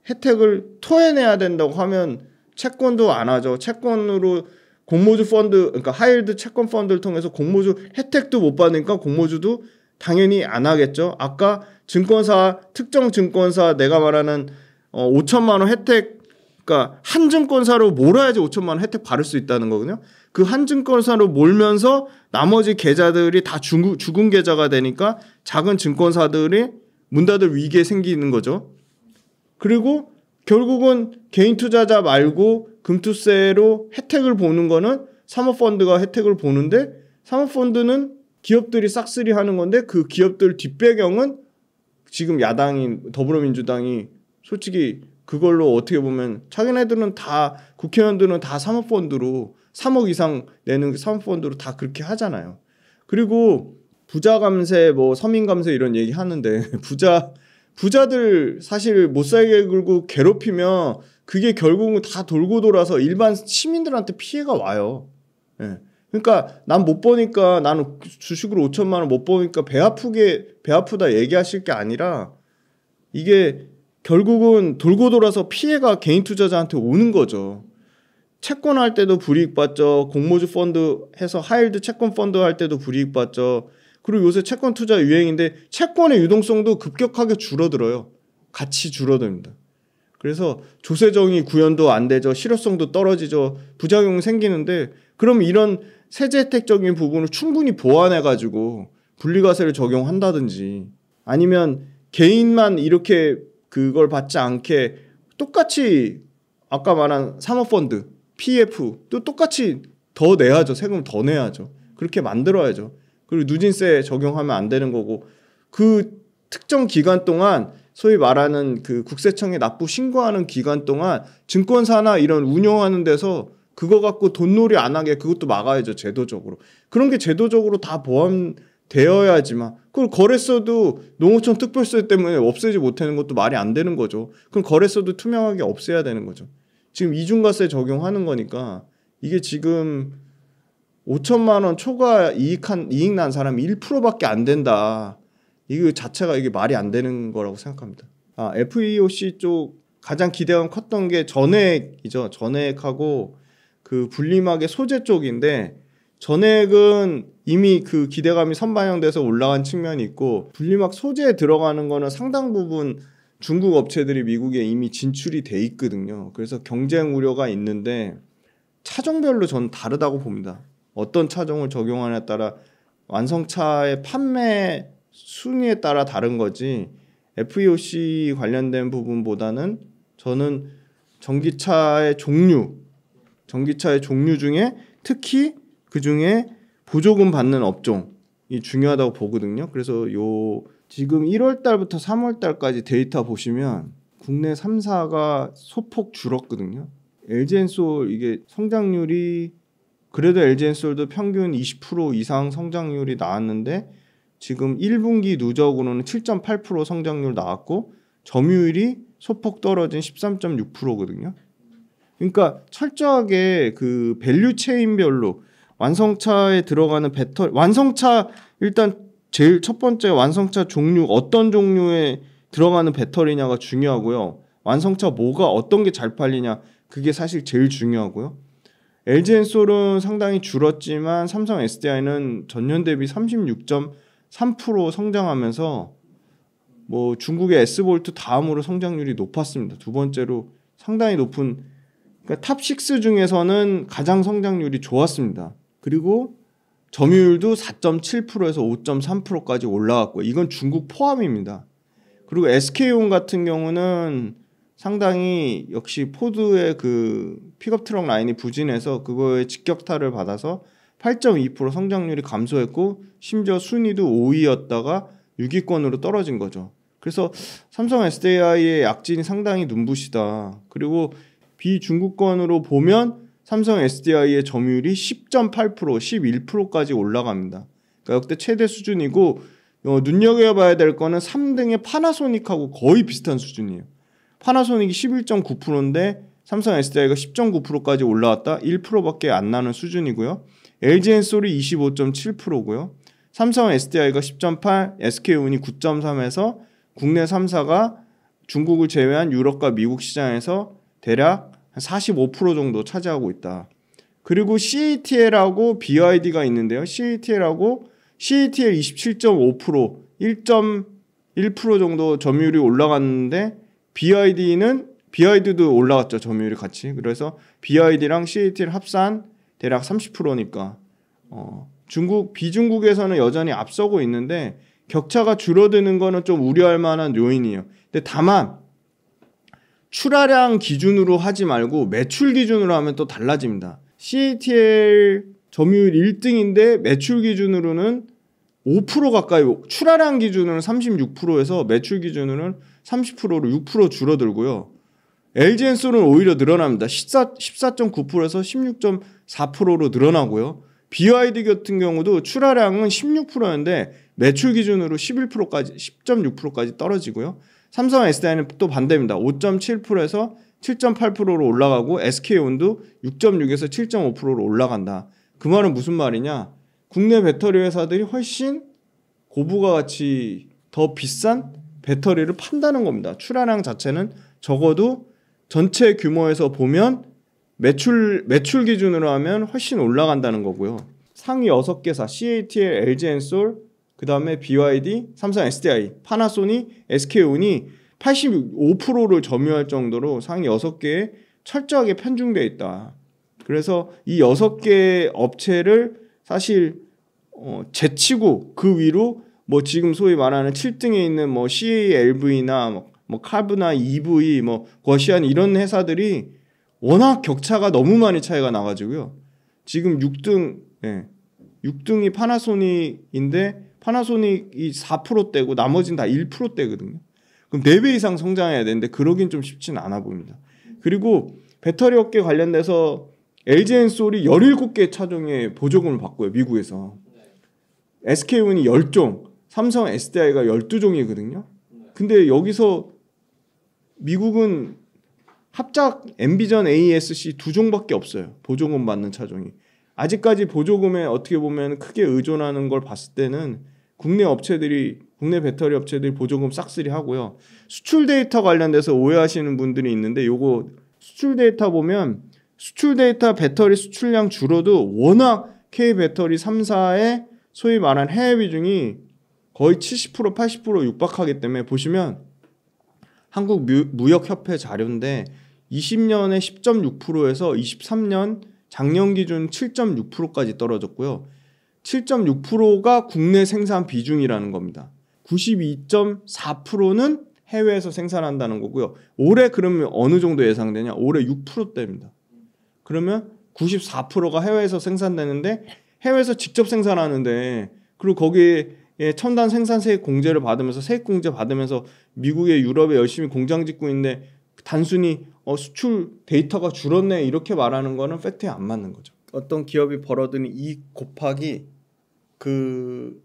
혜택을 토해내야 된다고 하면 채권도 안 하죠. 채권으로 공모주 펀드, 그러니까 하이힐드 채권 펀드를 통해서 공모주 혜택도 못 받으니까 공모주도 당연히 안 하겠죠. 아까 증권사, 특정 증권사 내가 말하는 5천만 원 혜택, 그러니까 한 증권사로 몰아야지 5천만 원 혜택 받을 수 있다는 거거든요. 그 한 증권사로 몰면서 나머지 계좌들이 다 죽은 계좌가 되니까 작은 증권사들이 문 닫을 위기에 생기는 거죠. 그리고 결국은 개인 투자자 말고 금투세로 혜택을 보는 거는 사모펀드가 혜택을 보는데 사모펀드는 기업들이 싹쓸이 하는 건데 그 기업들 뒷배경은 지금 야당인 더불어민주당이 솔직히 그걸로 어떻게 보면 자기네들은 다 국회의원들은 다 사모펀드로 3억 이상 내는 사모펀드로 다 그렇게 하잖아요. 그리고 부자 감세 뭐 서민 감세 이런 얘기 하는데 부자들 사실 못 살게 굴고 괴롭히면 그게 결국은 다 돌고 돌아서 일반 시민들한테 피해가 와요. 예. 그러니까 난 못 버니까 나는 주식으로 5천만 원 못 버니까 배 아프다 얘기하실 게 아니라 이게 결국은 돌고 돌아서 피해가 개인 투자자한테 오는 거죠. 채권 할 때도 불이익 받죠. 공모주 펀드 해서 하이힐드 채권 펀드 할 때도 불이익 받죠. 그리고 요새 채권 투자 유행인데 채권의 유동성도 급격하게 줄어들어요. 같이 줄어듭니다. 그래서 조세정의 구현도 안 되죠. 실효성도 떨어지죠. 부작용이 생기는데 그럼 이런 세제 혜택적인 부분을 충분히 보완해가지고 분리과세를 적용한다든지 아니면 개인만 이렇게 그걸 받지 않게 똑같이 아까 말한 사모펀드, PF 또 똑같이 더 내야죠. 세금 더 내야죠. 그렇게 만들어야죠. 그리고 누진세 적용하면 안 되는 거고 그 특정 기간 동안 소위 말하는 그 국세청에 납부 신고하는 기간 동안 증권사나 이런 운영하는 데서 그거 갖고 돈놀이 안 하게 그것도 막아야죠. 제도적으로. 그런 게 제도적으로 다 포함되어야지만 그걸 거래소도 농어촌 특별세 때문에 없애지 못하는 것도 말이 안 되는 거죠. 그럼 거래소도 투명하게 없애야 되는 거죠. 지금 이중과세 적용하는 거니까 이게 지금 5천만 원 초과 이익 난 사람이 1%밖에 안 된다. 이거 자체가 이게 말이 안 되는 거라고 생각합니다. FEOC 쪽 가장 기대감 컸던 게 전액이죠. 전액하고 그 분리막의 소재 쪽인데 전액은 이미 그 기대감이 선반영돼서 올라간 측면이 있고 분리막 소재에 들어가는 거는 상당 부분 중국 업체들이 미국에 이미 진출이 돼 있거든요. 그래서 경쟁 우려가 있는데 차종별로 저는 다르다고 봅니다. 어떤 차종을 적용하냐에 따라 완성차의 판매 순위에 따라 다른 거지 FEOC 관련된 부분보다는 저는 전기차의 종류 중에 특히 그 중에 보조금 받는 업종이 중요하다고 보거든요. 그래서 지금 1월 달부터 3월 달까지 데이터 보시면 국내 3사가 소폭 줄었거든요. LG엔솔 이게 성장률이 그래도 LG엔솔도 평균 20% 이상 성장률이 나왔는데 지금 1분기 누적으로는 7.8% 성장률 나왔고 점유율이 소폭 떨어진 13.6%거든요. 그러니까 철저하게 그 밸류 체인별로 완성차에 들어가는 배터리, 완성차 일단 제일 첫 번째 완성차 종류 어떤 종류에 들어가는 배터리냐가 중요하고요. 완성차 뭐가 어떤 게 잘 팔리냐 그게 사실 제일 중요하고요. LG엔솔은 상당히 줄었지만 삼성 SDI는 전년 대비 36.3% 성장하면서 뭐 중국의 S볼트 다음으로 성장률이 높았습니다. 두 번째로 상당히 높은 그러니까 탑6 중에서는 가장 성장률이 좋았습니다. 그리고 점유율도 4.7%에서 5.3%까지 올라갔고요. 이건 중국 포함입니다. 그리고 SK온 같은 경우는 상당히 역시 포드의 그 픽업 트럭 라인이 부진해서 그거에 직격탄을 받아서 8.2% 성장률이 감소했고 심지어 순위도 5위였다가 6위권으로 떨어진 거죠. 그래서 삼성 SDI의 약진이 상당히 눈부시다. 그리고 비중국권으로 보면 삼성 SDI의 점유율이 10.8%, 11%까지 올라갑니다. 그러니까 역대 최대 수준이고 눈여겨봐야 될 거는 3등의 파나소닉하고 거의 비슷한 수준이에요. 파나소닉이 11.9%인데 삼성 SDI가 10.9%까지 올라왔다. 1%밖에 안 나는 수준이고요. LG엔솔이 25.7%고요. 삼성 SDI가 10.8, SK온이 9.3에서 국내 3사가 중국을 제외한 유럽과 미국 시장에서 대략 45% 정도 차지하고 있다. 그리고 CATL하고 BYD가 있는데요. CATL 27.5%, 1.1% 정도 점유율이 올라갔는데 BYD도 올라갔죠. 점유율이 같이. 그래서 BYD랑 CATL 합산 대략 30%니까 비중국에서는 여전히 앞서고 있는데 격차가 줄어드는 거는 좀 우려할 만한 요인이에요. 근데 다만 출하량 기준으로 하지 말고 매출 기준으로 하면 또 달라집니다. CATL 점유율 1등인데 매출 기준으로는 5% 가까이, 출하량 기준으로는 36%에서 매출 기준으로는 30%로 6% 줄어들고요. LG엔솔은 오히려 늘어납니다. 14.9%에서 16.4%로 늘어나고요. BYD 같은 경우도 출하량은 16%였는데 매출 기준으로 10.6%까지 떨어지고요. 삼성 SDI는 또 반대입니다. 5.7%에서 7.8%로 올라가고 SK온도 6.6에서 7.5%로 올라간다. 그 말은 무슨 말이냐? 국내 배터리 회사들이 훨씬 고부가 가치 더 비싼 배터리를 판다는 겁니다. 출하량 자체는 적어도 전체 규모에서 보면 매출 기준으로 하면 훨씬 올라간다는 거고요. 상위 6개사 CATL, LG엔솔, 그 다음에 BYD, 삼성 SDI, 파나소닉, SK온이 85%를 점유할 정도로 상위 6개에 철저하게 편중되어 있다. 그래서 이 6개 업체를 사실 제치고 그 위로 뭐 지금 소위 말하는 7등에 있는 뭐 CALV나 뭐 카브나 EV, 뭐 거시안 이런 회사들이 워낙 격차가 너무 많이 차이가 나가지고요. 지금 6등이 파나소닉인데 파나소닉이 4%대고 나머지는 다 1%대거든요. 그럼 4배 이상 성장해야 되는데 그러긴 좀 쉽진 않아 보입니다. 그리고 배터리 업계 관련돼서 LG엔솔이 17개 차종의 보조금을 받고요. 미국에서. SK온이 10종, 삼성 SDI가 12종이거든요. 근데 여기서 미국은 합작 엔비전 AESC 2종밖에 없어요. 보조금 받는 차종이. 아직까지 보조금에 어떻게 보면 크게 의존하는 걸 봤을 때는 국내 배터리 업체들이 보조금 싹쓸이 하고요. 수출 데이터 관련돼서 오해하시는 분들이 있는데 요거 수출 데이터 보면 수출 데이터 배터리 수출량 줄어도 워낙 K배터리 3사의 소위 말한 해외 비중이 거의 70% 80% 육박하기 때문에 보시면 한국무역협회 자료인데 20년에 10.6%에서 23년 작년 기준 7.6%까지 떨어졌고요. 7.6%가 국내 생산 비중이라는 겁니다. 92.4%는 해외에서 생산한다는 거고요. 올해 그러면 어느 정도 예상되냐? 올해 6%대입니다. 그러면 94%가 해외에서 생산되는데 해외에서 직접 생산하는데 그리고 거기에 첨단 생산 세액 공제를 받으면서 세액 공제 받으면서 미국에 유럽에 열심히 공장 짓고 있는데 단순히 수출 데이터가 줄었네 이렇게 말하는 거는 팩트에 안 맞는 거죠. 어떤 기업이 벌어들인 이익 곱하기 그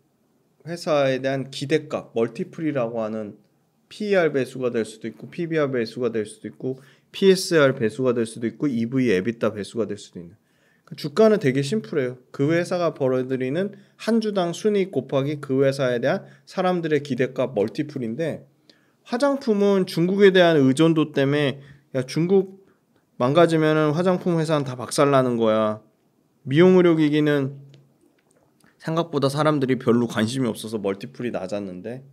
회사에 대한 기대값 멀티플이라고 하는 PER 배수가 될 수도 있고 PBR 배수가 될 수도 있고 PSR 배수가 될 수도 있고 EV, EBITDA 배수가 될 수도 있는. 주가는 되게 심플해요. 그 회사가 벌어들이는 한 주당 순이익 곱하기 그 회사에 대한 사람들의 기대값 멀티플인데 화장품은 중국에 대한 의존도 때문에 야 중국 망가지면은 화장품 회사는 다 박살나는 거야. 미용 의료기기는 생각보다 사람들이 별로 관심이 없어서 멀티플이 낮았는데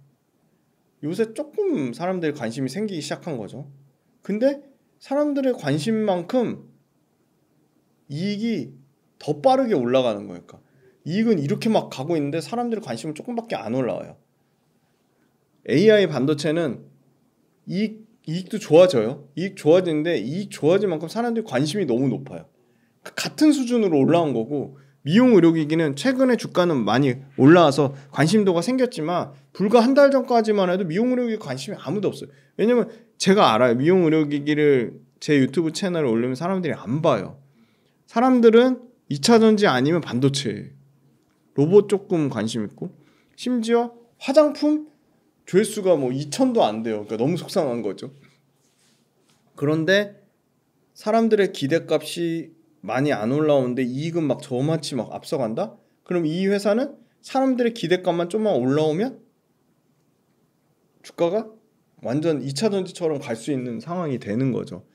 요새 조금 사람들이 관심이 생기기 시작한 거죠. 근데 사람들의 관심만큼 이익이 더 빠르게 올라가는 거예요. 그러니까 이익은 이렇게 막 가고 있는데 사람들의 관심은 조금밖에 안 올라와요. AI 반도체는 이익도 좋아져요. 이익 좋아지는데 이익 좋아진 만큼 사람들의 관심이 너무 높아요. 같은 수준으로 올라온 거고 미용 의료기기는 최근에 주가는 많이 올라와서 관심도가 생겼지만 불과 한 달 전까지만 해도 미용 의료기기 관심이 아무도 없어요. 왜냐면 제가 알아요. 미용 의료기기를 제 유튜브 채널에 올리면 사람들이 안 봐요. 사람들은 2차 전지 아니면 반도체, 로봇 조금 관심 있고 심지어 화장품 조회수가 뭐 2,000도 안 돼요. 그러니까 너무 속상한 거죠. 그런데 사람들의 기대값이 많이 안 올라오는데 이익은 막 저만치 막 앞서간다? 그럼 이 회사는 사람들의 기대값만 좀만 올라오면 주가가 완전 2차 전지처럼 갈 수 있는 상황이 되는 거죠.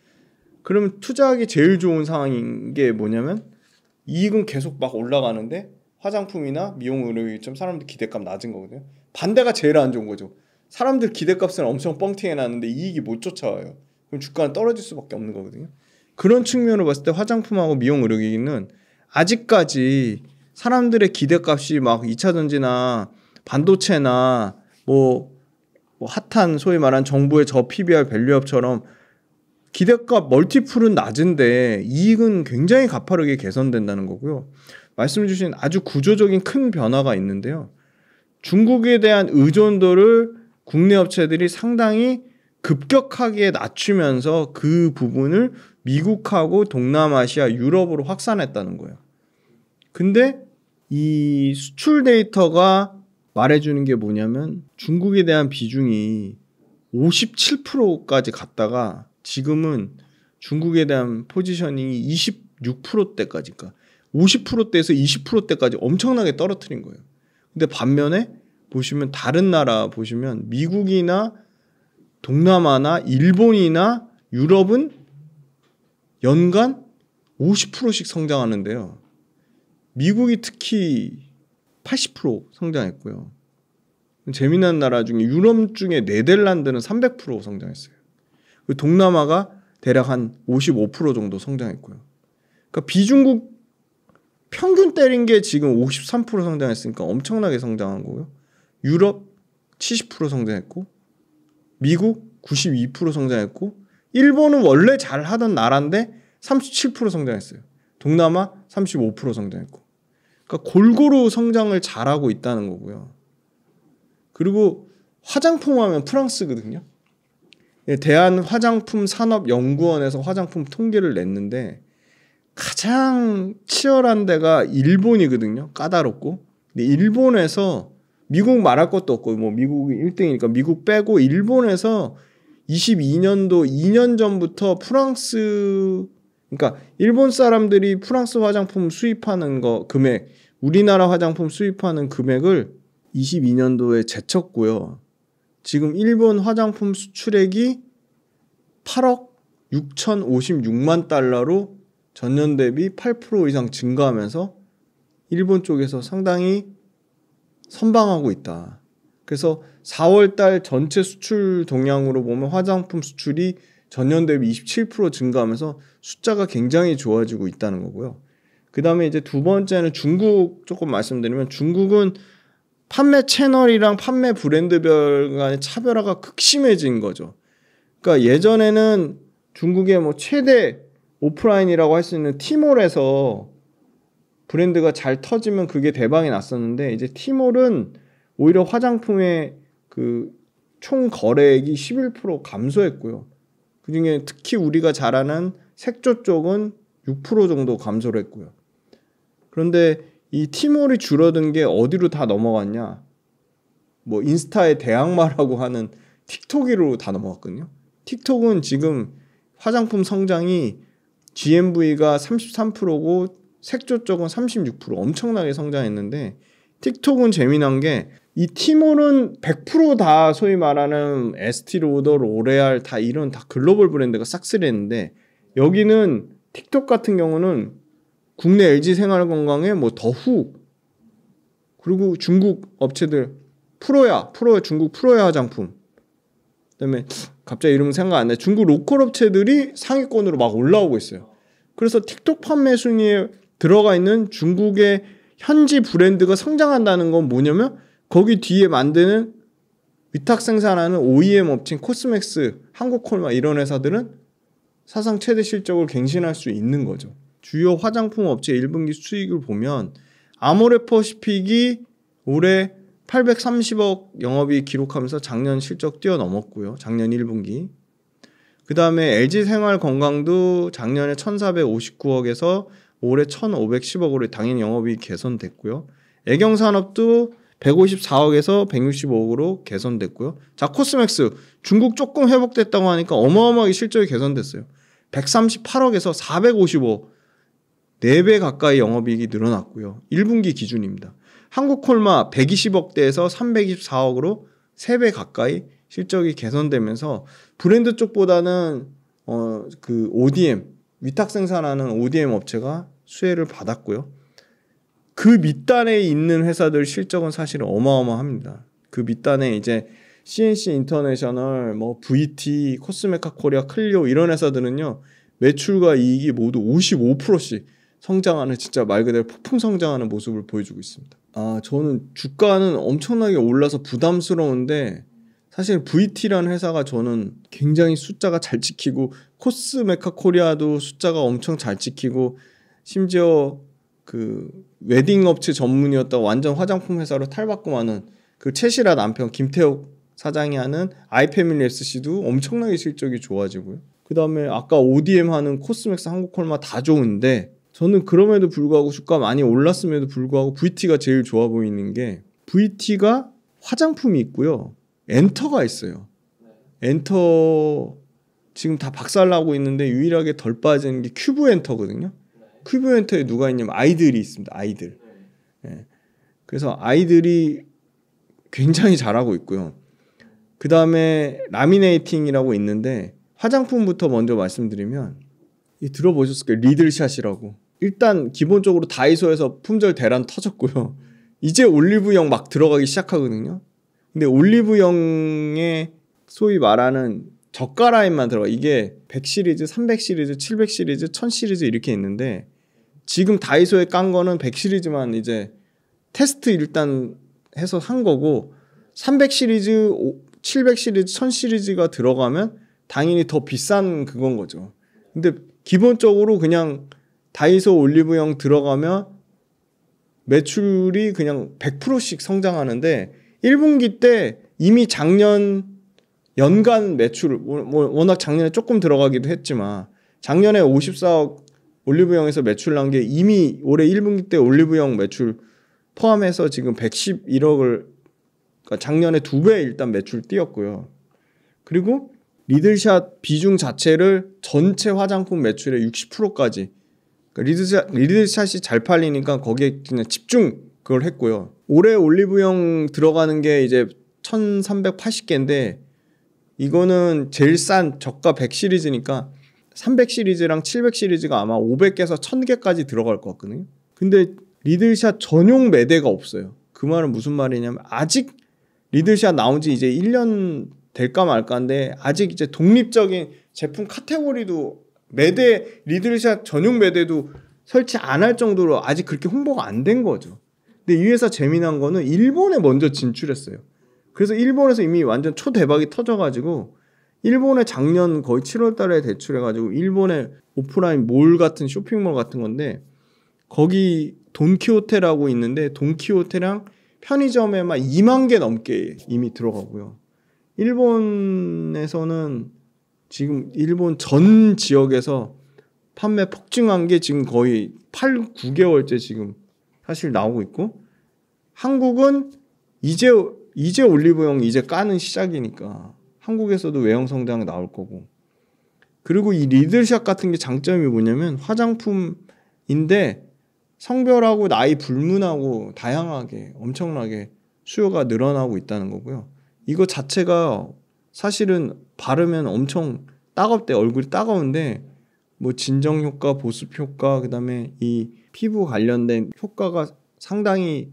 그러면 투자하기 제일 좋은 상황인 게 뭐냐면 이익은 계속 막 올라가는데 화장품이나 미용 의료기기처럼 사람들 기대값 낮은 거거든요. 반대가 제일 안 좋은 거죠. 사람들 기대값은 엄청 뻥튀기 해놨는데 이익이 못 쫓아와요. 그럼 주가는 떨어질 수밖에 없는 거거든요. 그런 측면으로 봤을 때 화장품하고 미용 의료기기는 아직까지 사람들의 기대값이 막 2차 전지나 반도체나 뭐 핫한 소위 말한 정부의 저 PBR 밸류업처럼 기대값 멀티플은 낮은데 이익은 굉장히 가파르게 개선된다는 거고요. 말씀 주신 아주 구조적인 큰 변화가 있는데요. 중국에 대한 의존도를 국내 업체들이 상당히 급격하게 낮추면서 그 부분을 미국하고 동남아시아, 유럽으로 확산했다는 거예요. 근데 이 수출 데이터가 말해주는 게 뭐냐면 중국에 대한 비중이 57%까지 갔다가 지금은 중국에 대한 포지셔닝이 26%대까지, 그러니까 50%대에서 20%대까지 엄청나게 떨어뜨린 거예요. 근데 반면에 보시면 다른 나라 보시면 미국이나 동남아나 일본이나 유럽은 연간 50%씩 성장하는데요. 미국이 특히 80% 성장했고요. 재미난 나라 중에 유럽 중에 네덜란드는 300% 성장했어요. 동남아가 대략 한 55% 정도 성장했고요. 그러니까 비중국 평균 때린 게 지금 53% 성장했으니까 엄청나게 성장한 거고요. 유럽 70% 성장했고 미국 92% 성장했고 일본은 원래 잘하던 나라인데 37% 성장했어요. 동남아 35% 성장했고. 그러니까 골고루 성장을 잘하고 있다는 거고요. 그리고 화장품 하면 프랑스거든요. 대한화장품산업연구원에서 화장품 통계를 냈는데 가장 치열한 데가 일본이거든요. 까다롭고. 근데 일본에서 미국 말할 것도 없고 뭐 미국이 1등이니까 미국 빼고 일본에서 22년도 2년 전부터 프랑스, 그러니까 일본 사람들이 프랑스 화장품 수입하는 거 금액, 우리나라 화장품 수입하는 금액을 22년도에 제쳤고요. 지금 일본 화장품 수출액이 8억 6,056만 달러로 전년 대비 8% 이상 증가하면서 일본 쪽에서 상당히 선방하고 있다. 그래서 4월 달 전체 수출 동향으로 보면 화장품 수출이 전년 대비 27% 증가하면서 숫자가 굉장히 좋아지고 있다는 거고요. 그 다음에 이제 두 번째는 중국 조금 말씀드리면 중국은 판매 채널이랑 판매 브랜드별 간의 차별화가 극심해진 거죠. 그러니까 예전에는 중국의 뭐 최대 오프라인이라고 할 수 있는 티몰에서 브랜드가 잘 터지면 그게 대박이 났었는데 이제 티몰은 오히려 화장품의 그 총 거래액이 11% 감소했고요. 그중에 특히 우리가 잘 아는 색조 쪽은 6% 정도 감소를 했고요. 그런데 이 티몰이 줄어든 게 어디로 다 넘어갔냐? 뭐 인스타의 대항마라고 하는 틱톡으로 다 넘어갔거든요. 틱톡은 지금 화장품 성장이 GMV가 33%고 색조 쪽은 36% 엄청나게 성장했는데 틱톡은 재미난 게 이 티몰은 100% 다 소위 말하는 에스티로더, 로레알 다 이런 다 글로벌 브랜드가 싹쓸이했는데 여기는 틱톡 같은 경우는 국내 LG 생활건강에 뭐 더후 그리고 중국 업체들 프로야 중국 프로야 화장품 그다음에 갑자기 이름 생각 안 나. 중국 로컬 업체들이 상위권으로 막 올라오고 있어요. 그래서 틱톡 판매 순위에 들어가 있는 중국의 현지 브랜드가 성장한다는 건 뭐냐면 거기 뒤에 만드는 위탁 생산하는 OEM 업체인 코스맥스, 한국콜마 이런 회사들은 사상 최대 실적을 갱신할 수 있는 거죠. 주요 화장품 업체 1분기 수익을 보면 아모레퍼시픽이 올해 830억 영업이익 기록하면서 작년 실적 뛰어넘었고요. 작년 1분기. 그 다음에 LG생활건강도 작년에 1459억에서 올해 1510억으로 당연히 영업이익 개선됐고요. 애경산업도 154억에서 165억으로 개선됐고요. 자, 코스맥스 중국 조금 회복됐다고 하니까 어마어마하게 실적이 개선됐어요. 138억에서 455억 4배 가까이 영업이익이 늘어났고요. 1분기 기준입니다. 한국콜마 120억대에서 324억으로 3배 가까이 실적이 개선되면서 브랜드 쪽보다는 그 ODM 위탁 생산하는 ODM 업체가 수혜를 받았고요. 그 밑단에 있는 회사들 실적은 사실 어마어마합니다. 그 밑단에 이제 CNC 인터내셔널, 뭐 VT, 코스메카 코리아, 클리오 이런 회사들은요 매출과 이익이 모두 55%씩 성장하는 진짜 말 그대로 폭풍 성장하는 모습을 보여주고 있습니다. 저는 주가는 엄청나게 올라서 부담스러운데 사실 VT라는 회사가 저는 굉장히 숫자가 잘 찍히고 코스메카 코리아도 숫자가 엄청 잘 찍히고 심지어 그 웨딩 업체 전문이었다 완전 화장품 회사로 탈바꿈하는 그 최실아 남편 김태욱 사장이 하는 아이패밀리 SC도 엄청나게 실적이 좋아지고요. 그 다음에 아까 ODM 하는 코스맥스 한국콜마 다 좋은데 저는 그럼에도 불구하고 주가 많이 올랐음에도 불구하고 VT가 제일 좋아 보이는 게 VT가 화장품이 있고요. 엔터가 있어요. 엔터 지금 다 박살나고 있는데 유일하게 덜 빠지는 게 큐브 엔터거든요. 큐브 엔터에 누가 있냐면 아이들이 있습니다. 아이들. 네. 그래서 아이들이 굉장히 잘하고 있고요. 그 다음에 라미네이팅이라고 있는데 화장품부터 먼저 말씀드리면 들어보셨을 거예요. 리들샷이라고. 일단 기본적으로 다이소에서 품절 대란 터졌고요. 이제 올리브영 막 들어가기 시작하거든요. 근데 올리브영의 소위 말하는 저가 라인만 들어가. 이게 100 시리즈, 300 시리즈, 700 시리즈, 1000 시리즈 이렇게 있는데 지금 다이소에 깐 거는 100 시리즈만 이제 테스트 일단 해서 산 거고 300 시리즈, 700 시리즈, 1000 시리즈가 들어가면 당연히 더 비싼 그건 거죠. 근데 기본적으로 그냥 다이소 올리브영 들어가면 매출이 그냥 100%씩 성장하는데 1분기 때 이미 작년 연간 매출 뭐 워낙 작년에 조금 들어가기도 했지만 작년에 54억 올리브영에서 매출 난 게 이미 올해 1분기 때 올리브영 매출 포함해서 지금 111억을 그러니까 작년에 2배 일단 매출 뛰었고요. 그리고 리들샷 비중 자체를 전체 화장품 매출의 60%까지 그러니까 리들샷이 잘 팔리니까 거기에 그냥 집중 그걸 했고요. 올해 올리브영 들어가는 게 이제 1380개인데 이거는 제일 싼 저가 100 시리즈니까 300 시리즈랑 700 시리즈가 아마 500개에서 1000개까지 들어갈 것 같거든요. 근데 리들샷 전용 매대가 없어요. 그 말은 무슨 말이냐면 아직 리들샷 나온 지 이제 1년 될까 말까인데 아직 이제 독립적인 제품 카테고리도 매대 리들샷 전용 매대도 설치 안 할 정도로 아직 그렇게 홍보가 안 된 거죠. 근데 근데 이 회사 재미난 거는 일본에 먼저 진출했어요. 그래서 일본에서 이미 완전 초대박이 터져가지고 일본에 작년 거의 7월 달에 대출해가지고 일본의 오프라인 몰 같은 쇼핑몰 같은 건데 거기 돈키호테라고 있는데 돈키호테랑 편의점에만 2만 개 넘게 이미 들어가고요. 일본에서는 지금 일본 전 지역에서 판매 폭증한 게 지금 거의 8, 9개월째 지금 사실 나오고 있고 한국은 이제 올리브영 이제 까는 시작이니까 한국에서도 외형 성장 나올 거고 그리고 이 리들샷 같은 게 장점이 뭐냐면 화장품인데 성별하고 나이 불문하고 다양하게 엄청나게 수요가 늘어나고 있다는 거고요. 이거 자체가 사실은 바르면 엄청 따갑대. 얼굴이 따가운데 뭐 진정 효과, 보습 효과, 그다음에 이 피부 관련된 효과가 상당히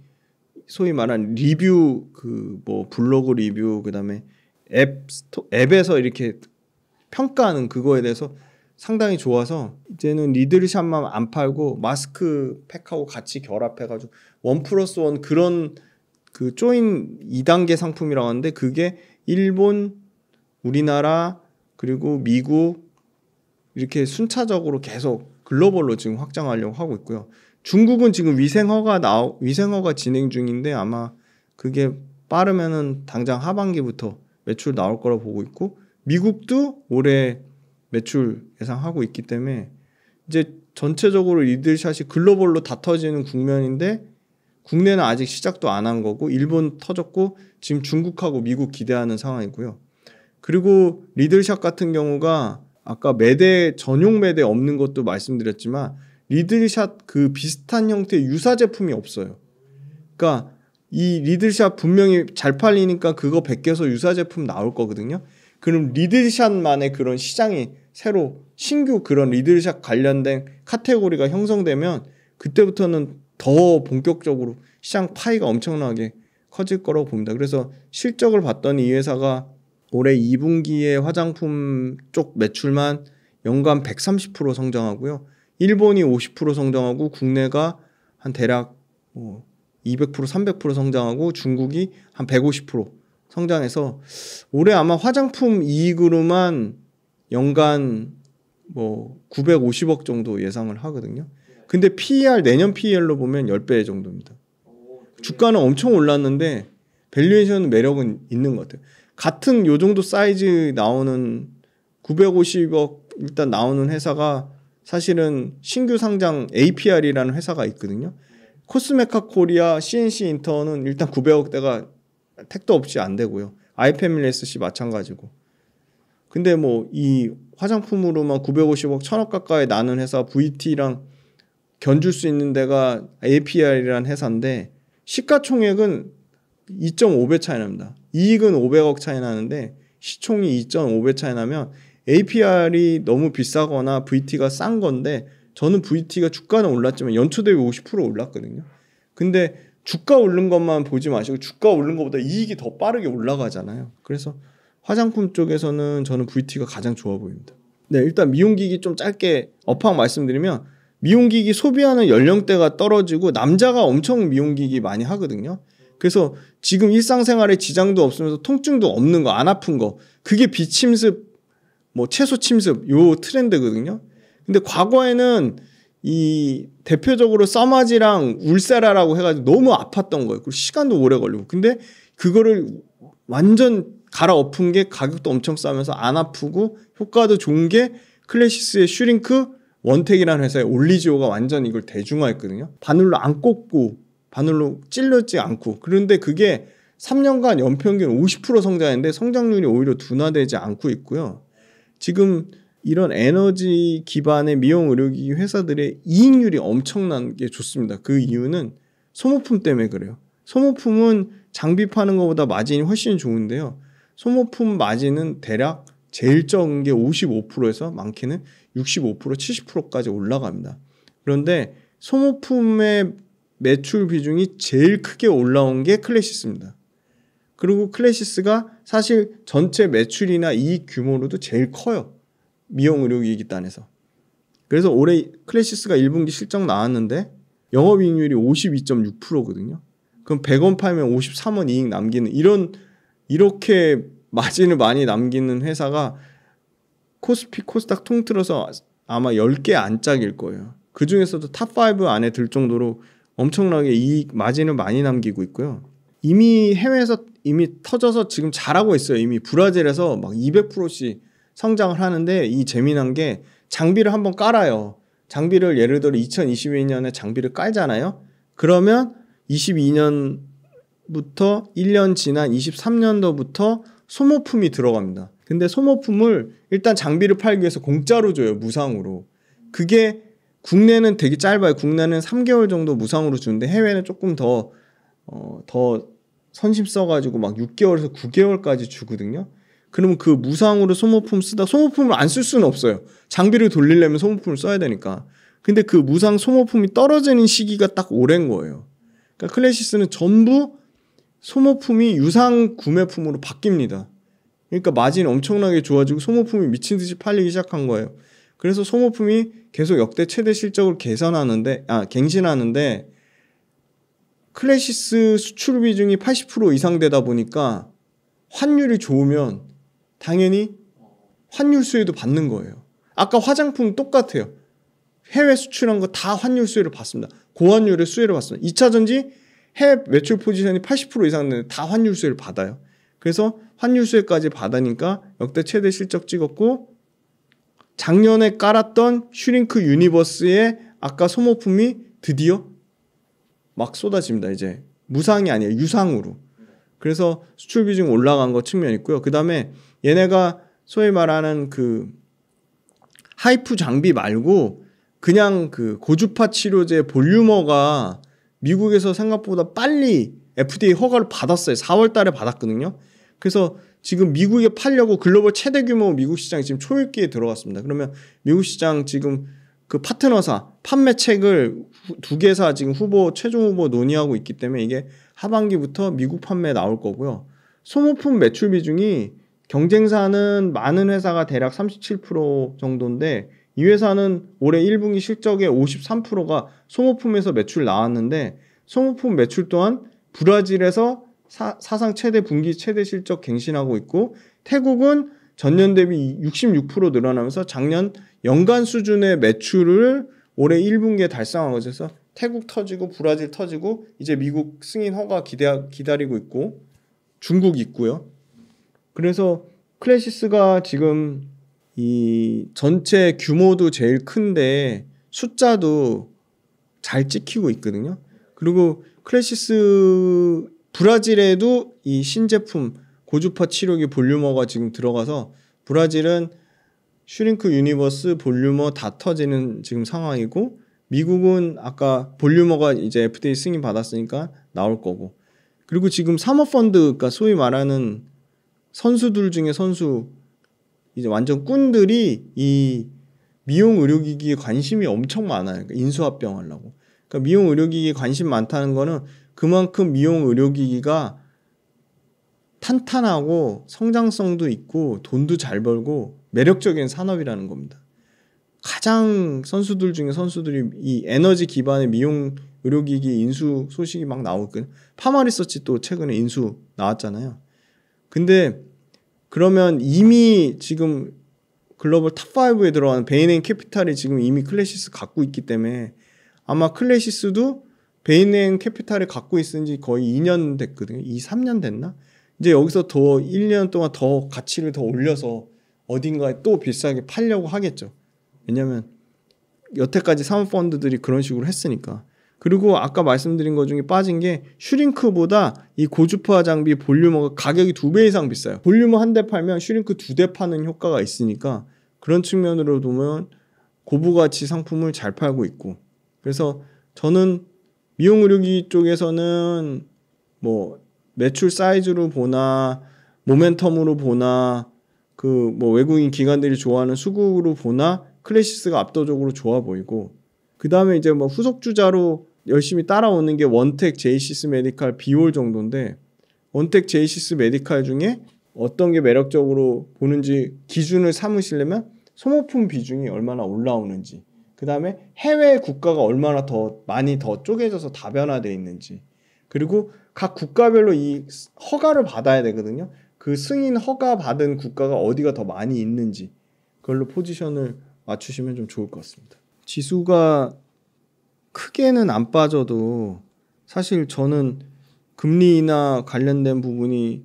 소위 말한 리뷰 그 뭐 블로그 리뷰 그다음에 앱에서 이렇게 평가하는 그거에 대해서 상당히 좋아서 이제는 리들샷만 안 팔고 마스크팩하고 같이 결합해가지고 1+1 그런 그 조인 2단계 상품이라고 하는데 그게 일본, 우리나라 그리고 미국 이렇게 순차적으로 계속 글로벌로 지금 확장하려고 하고 있고요. 중국은 지금 위생허가 진행 중인데 아마 그게 빠르면은 당장 하반기부터 매출 나올 거라고 보고 있고 미국도 올해 매출 예상하고 있기 때문에 이제 전체적으로 리들샷이 글로벌로 다 터지는 국면인데 국내는 아직 시작도 안 한 거고 일본 터졌고 지금 중국하고 미국 기대하는 상황이고요. 그리고 리들샷 같은 경우가 아까 매대 전용 매대 없는 것도 말씀드렸지만 리들샷 그 비슷한 형태의 유사 제품이 없어요. 그러니까 이 리들샷 분명히 잘 팔리니까 그거 베껴서 유사 제품 나올 거거든요. 그럼 리들샷만의 그런 시장이 새로 신규 그런 리들샷 관련된 카테고리가 형성되면 그때부터는 더 본격적으로 시장 파이가 엄청나게 커질 거라고 봅니다. 그래서 실적을 봤더니 이 회사가 올해 2분기에 화장품 쪽 매출만 연간 130% 성장하고요. 일본이 50% 성장하고 국내가 한 대략 200% 300% 성장하고 중국이 한 150% 성장해서 올해 아마 화장품 이익으로만 연간 뭐 950억 정도 예상을 하거든요. 근데 PER 내년 PER로 보면 10배 정도입니다. 주가는 엄청 올랐는데 밸류에이션 매력은 있는 것 같아요. 같은 요 정도 사이즈 나오는 950억 일단 나오는 회사가 사실은 신규 상장 APR이라는 회사가 있거든요. 코스메카 코리아, CNC 인턴은 일단 900억대가 택도 없이 안 되고요. 아이패밀리 SC 마찬가지고. 근데 뭐 이 화장품으로만 950억 1000억 가까이 나는 회사 VT랑 견줄 수 있는 데가 APR이라는 회사인데 시가총액은 2.5배 차이 납니다. 이익은 500억 차이 나는데 시총이 2.5배 차이 나면 APR이 너무 비싸거나 VT가 싼 건데 저는 VT가 주가는 올랐지만 연초 대비 50% 올랐거든요. 근데 주가 오른 것만 보지 마시고 주가 오른 것보다 이익이 더 빠르게 올라가잖아요. 그래서 화장품 쪽에서는 저는 VT가 가장 좋아 보입니다. 네, 일단 미용기기 좀 짧게 업황 말씀드리면 미용기기 소비하는 연령대가 떨어지고 남자가 엄청 미용기기 많이 하거든요. 그래서 지금 일상생활에 지장도 없으면서 통증도 없는 거, 안 아픈 거 그게 비침습, 뭐 채소 침습 요 트렌드거든요. 근데 과거에는 이 대표적으로 써마지랑 울세라라고 해가지고 너무 아팠던 거예요. 그리고 시간도 오래 걸리고. 근데 그거를 완전 갈아엎은 게 가격도 엄청 싸면서 안 아프고 효과도 좋은 게 클래시스의 슈링크 원텍이라는 회사의 올리지오가 완전 이걸 대중화했거든요. 바늘로 안 꽂고 바늘로 찔러지 않고. 그런데 그게 3년간 연평균 50% 성장했는데 성장률이 오히려 둔화되지 않고 있고요. 지금 이런 에너지 기반의 미용 의료기기 회사들의 이익률이 엄청난 게 좋습니다. 그 이유는 소모품 때문에 그래요. 소모품은 장비 파는 것보다 마진이 훨씬 좋은데요. 소모품 마진은 대략 제일 적은 게 55%에서 많게는 65%, 70%까지 올라갑니다. 그런데 소모품의 매출 비중이 제일 크게 올라온 게 클래시스입니다. 그리고 클래시스가 사실 전체 매출이나 이익 규모로도 제일 커요. 미용 의료기기 단에서. 그래서 올해 클래시스가 1분기 실적 나왔는데 영업이익률이 52.6%거든요. 그럼 100원 팔면 53원 이익 남기는 이렇게 마진을 많이 남기는 회사가 코스피 코스닥 통틀어서 아마 10개 안짝일 거예요. 그중에서도 탑5 안에 들 정도로 엄청나게 이익 마진을 많이 남기고 있고요. 이미 해외에서 이미 터져서 지금 잘하고 있어요. 이미 브라질에서 막 200%씩 성장을 하는데, 이 재미난 게 장비를 한번 깔아요. 장비를 예를 들어 2022년에 장비를 깔잖아요. 그러면 22년부터 1년 지난 23년도부터 소모품이 들어갑니다. 근데 소모품을 일단 장비를 팔기 위해서 공짜로 줘요. 무상으로. 그게 국내는 되게 짧아요. 국내는 3개월 정도 무상으로 주는데 해외는 조금 더 선심 써가지고 막 6개월에서 9개월까지 주거든요. 그러면 그 무상으로 소모품 쓰다 소모품을 안 쓸 수는 없어요. 장비를 돌리려면 소모품을 써야 되니까. 근데 그 무상 소모품이 떨어지는 시기가 딱 오랜 거예요. 그러니까 클래시스는 전부 소모품이 유상 구매품으로 바뀝니다. 그러니까 마진이 엄청나게 좋아지고 소모품이 미친 듯이 팔리기 시작한 거예요. 그래서 소모품이 계속 역대 최대 실적을 갱신하는데 클래시스 수출 비중이 80% 이상 되다 보니까 환율이 좋으면 당연히 환율 수혜도 받는 거예요. 아까 화장품 똑같아요. 해외 수출한 거 다 환율 수혜를 받습니다. 고환율의 수혜를 받습니다. 2차전지 해외 매출 포지션이 80% 이상 되는데 다 환율 수혜를 받아요. 그래서 환율 수혜까지 받으니까 역대 최대 실적 찍었고, 작년에 깔았던 슈링크 유니버스의 아까 소모품이 드디어 막 쏟아집니다. 이제 무상이 아니에요. 유상으로. 그래서 수출 비중 올라간 거 측면이 있고요. 그 다음에 얘네가 소위 말하는 그 하이프 장비 말고 그냥 그 고주파 치료제 볼류머가 미국에서 생각보다 빨리 FDA 허가를 받았어요. 4월 달에 받았거든요. 그래서 지금 미국에 팔려고 글로벌 최대 규모 미국 시장이 지금 초읽기에 들어갔습니다. 그러면 미국 시장 지금 그 파트너사 판매책을 2개사 지금 최종 후보 논의하고 있기 때문에 이게 하반기부터 미국 판매 나올 거고요. 소모품 매출 비중이 경쟁사는 많은 회사가 대략 37% 정도인데, 이 회사는 올해 1분기 실적의 53%가 소모품에서 매출 나왔는데, 소모품 매출 또한 브라질에서 사상 최대 분기 최대 실적 갱신하고 있고, 태국은 전년 대비 66% 늘어나면서 작년 연간 수준의 매출을 올해 1분기에 달성한 거죠. 그래서 태국 터지고 브라질 터지고 이제 미국 승인 허가 기다리고 있고 중국 있고요. 그래서 클래시스가 지금 이 전체 규모도 제일 큰데 숫자도 잘 찍히고 있거든요. 그리고 클래시스 브라질에도 이 신제품 고주파 치료기 볼류머가 지금 들어가서 브라질은 슈링크 유니버스 볼류머 다 터지는 지금 상황이고, 미국은 아까 볼류머가 이제 FDA 승인 받았으니까 나올 거고, 그리고 지금 사모펀드, 그러니까 소위 말하는 선수들 중에 선수, 이제 완전 꾼들이 이 미용 의료기기에 관심이 엄청 많아요. 그러니까 인수합병 하려고. 그러니까 미용 의료기기에 관심 많다는 거는 그만큼 미용 의료기기가 탄탄하고 성장성도 있고 돈도 잘 벌고 매력적인 산업이라는 겁니다. 가장 선수들 중에 선수들이 이 에너지 기반의 미용 의료기기 인수 소식이 막 나오고 있거든요. 파마리서치 또 최근에 인수 나왔잖아요. 근데 그러면 이미 지금 글로벌 탑5에 들어가는 베인앤 캐피탈이 지금 이미 클래시스 갖고 있기 때문에 아마 클래시스도 베인앤 캐피탈을 갖고 있은 지 거의 2년 됐거든요. 3년 됐나? 이제 여기서 더 1년 동안 더 가치를 더 올려서 어딘가에 또 비싸게 팔려고 하겠죠. 왜냐하면 여태까지 사모펀드들이 그런 식으로 했으니까. 그리고 아까 말씀드린 것 중에 빠진 게 슈링크보다 이 고주파 장비 볼류머가 가격이 2배 이상 비싸요. 볼류머 한 대 팔면 슈링크 2대 파는 효과가 있으니까 그런 측면으로 보면 고부가치 상품을 잘 팔고 있고, 그래서 저는 미용 의료기 쪽에서는 뭐 매출 사이즈로 보나 모멘텀으로 보나 그 뭐 외국인 기관들이 좋아하는 수급으로 보나 클래시스가 압도적으로 좋아 보이고, 그 다음에 이제 뭐 후속주자로 열심히 따라오는 게 원텍, 제이시스 메디칼, 비올 정도인데, 원텍, 제이시스 메디칼 중에 어떤 게 매력적으로 보는지 기준을 삼으시려면 소모품 비중이 얼마나 올라오는지, 그 다음에 해외 국가가 얼마나 더 많이 더 쪼개져서 다변화되어 있는지, 그리고 각 국가별로 이 허가를 받아야 되거든요. 그 승인 허가 받은 국가가 어디가 더 많이 있는지 그걸로 포지션을 맞추시면 좀 좋을 것 같습니다. 지수가 크게는 안 빠져도 사실 저는 금리 인하 관련된 부분이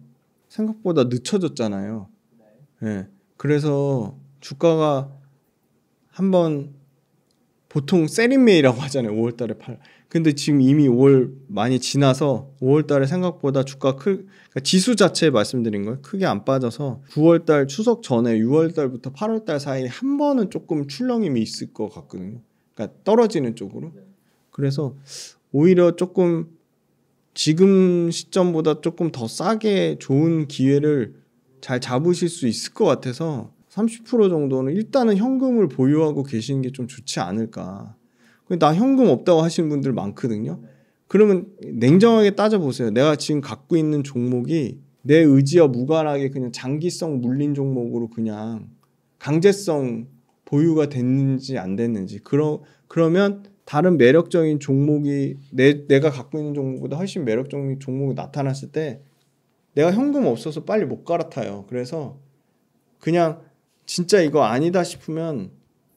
생각보다 늦춰졌잖아요. 네. 그래서 주가가 한번 보통 세린메이라고 하잖아요. 5월달에 팔. 근데 지금 이미 5월 많이 지나서 5월달에 생각보다 주가 그러니까 지수 자체 말씀드린 거예요. 크게 안 빠져서 9월달 추석 전에 6월달부터 8월달 사이에 한 번은 조금 출렁임이 있을 것 같거든요. 그러니까 떨어지는 쪽으로. 그래서 오히려 조금 지금 시점보다 조금 더 싸게 좋은 기회를 잘 잡으실 수 있을 것 같아서 30% 정도는 일단은 현금을 보유하고 계시는 게 좀 좋지 않을까. 나 현금 없다고 하시는 분들 많거든요. 그러면 냉정하게 따져보세요. 내가 지금 갖고 있는 종목이 내 의지와 무관하게 그냥 장기성 물린 종목으로 그냥 강제성 보유가 됐는지 안 됐는지 그러면 다른 매력적인 종목이 내가 갖고 있는 종목보다 훨씬 매력적인 종목이 나타났을 때 내가 현금 없어서 빨리 못 갈아타요. 그래서 그냥 진짜 이거 아니다 싶으면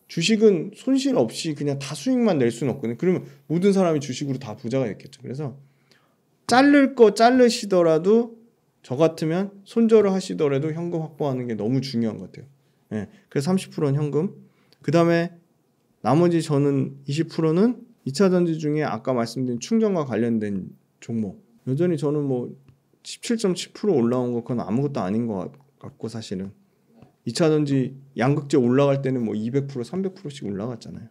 주식은 손실 없이 그냥 다 수익만 낼 수는 없거든요. 그러면 모든 사람이 주식으로 다 부자가 됐겠죠. 그래서 자를 거 자르시더라도 저 같으면 손절을 하시더라도 현금 확보하는 게 너무 중요한 것 같아요. 네, 그래서 30%는 현금. 그 다음에 나머지 저는 20%는 2차전지 중에 아까 말씀드린 충전과 관련된 종목. 여전히 저는 뭐 17.7% 올라온 거 그건 아무것도 아닌 것 같고 사실은 2차전지 양극재 올라갈 때는 뭐 200%, 300%씩 올라갔잖아요.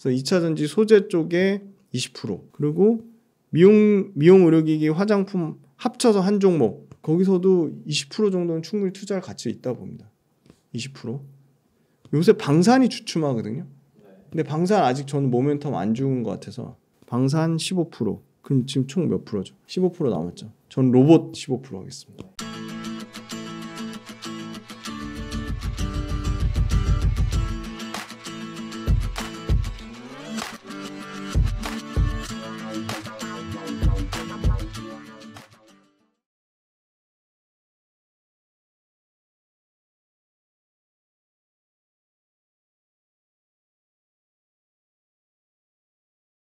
그래서 2차전지 소재 쪽에 20% 그리고 미용 의료기기 화장품 합쳐서 한 종목 거기서도 20% 정도는 충분히 투자할 가치 있다고 봅니다. 20%. 요새 방산이 주춤하거든요. 근데 방산 아직 저는 모멘텀 안 죽은 것 같아서 방산 15%. 그럼 지금 총 몇 프로죠? 15% 남았죠. 전 로봇 15% 하겠습니다.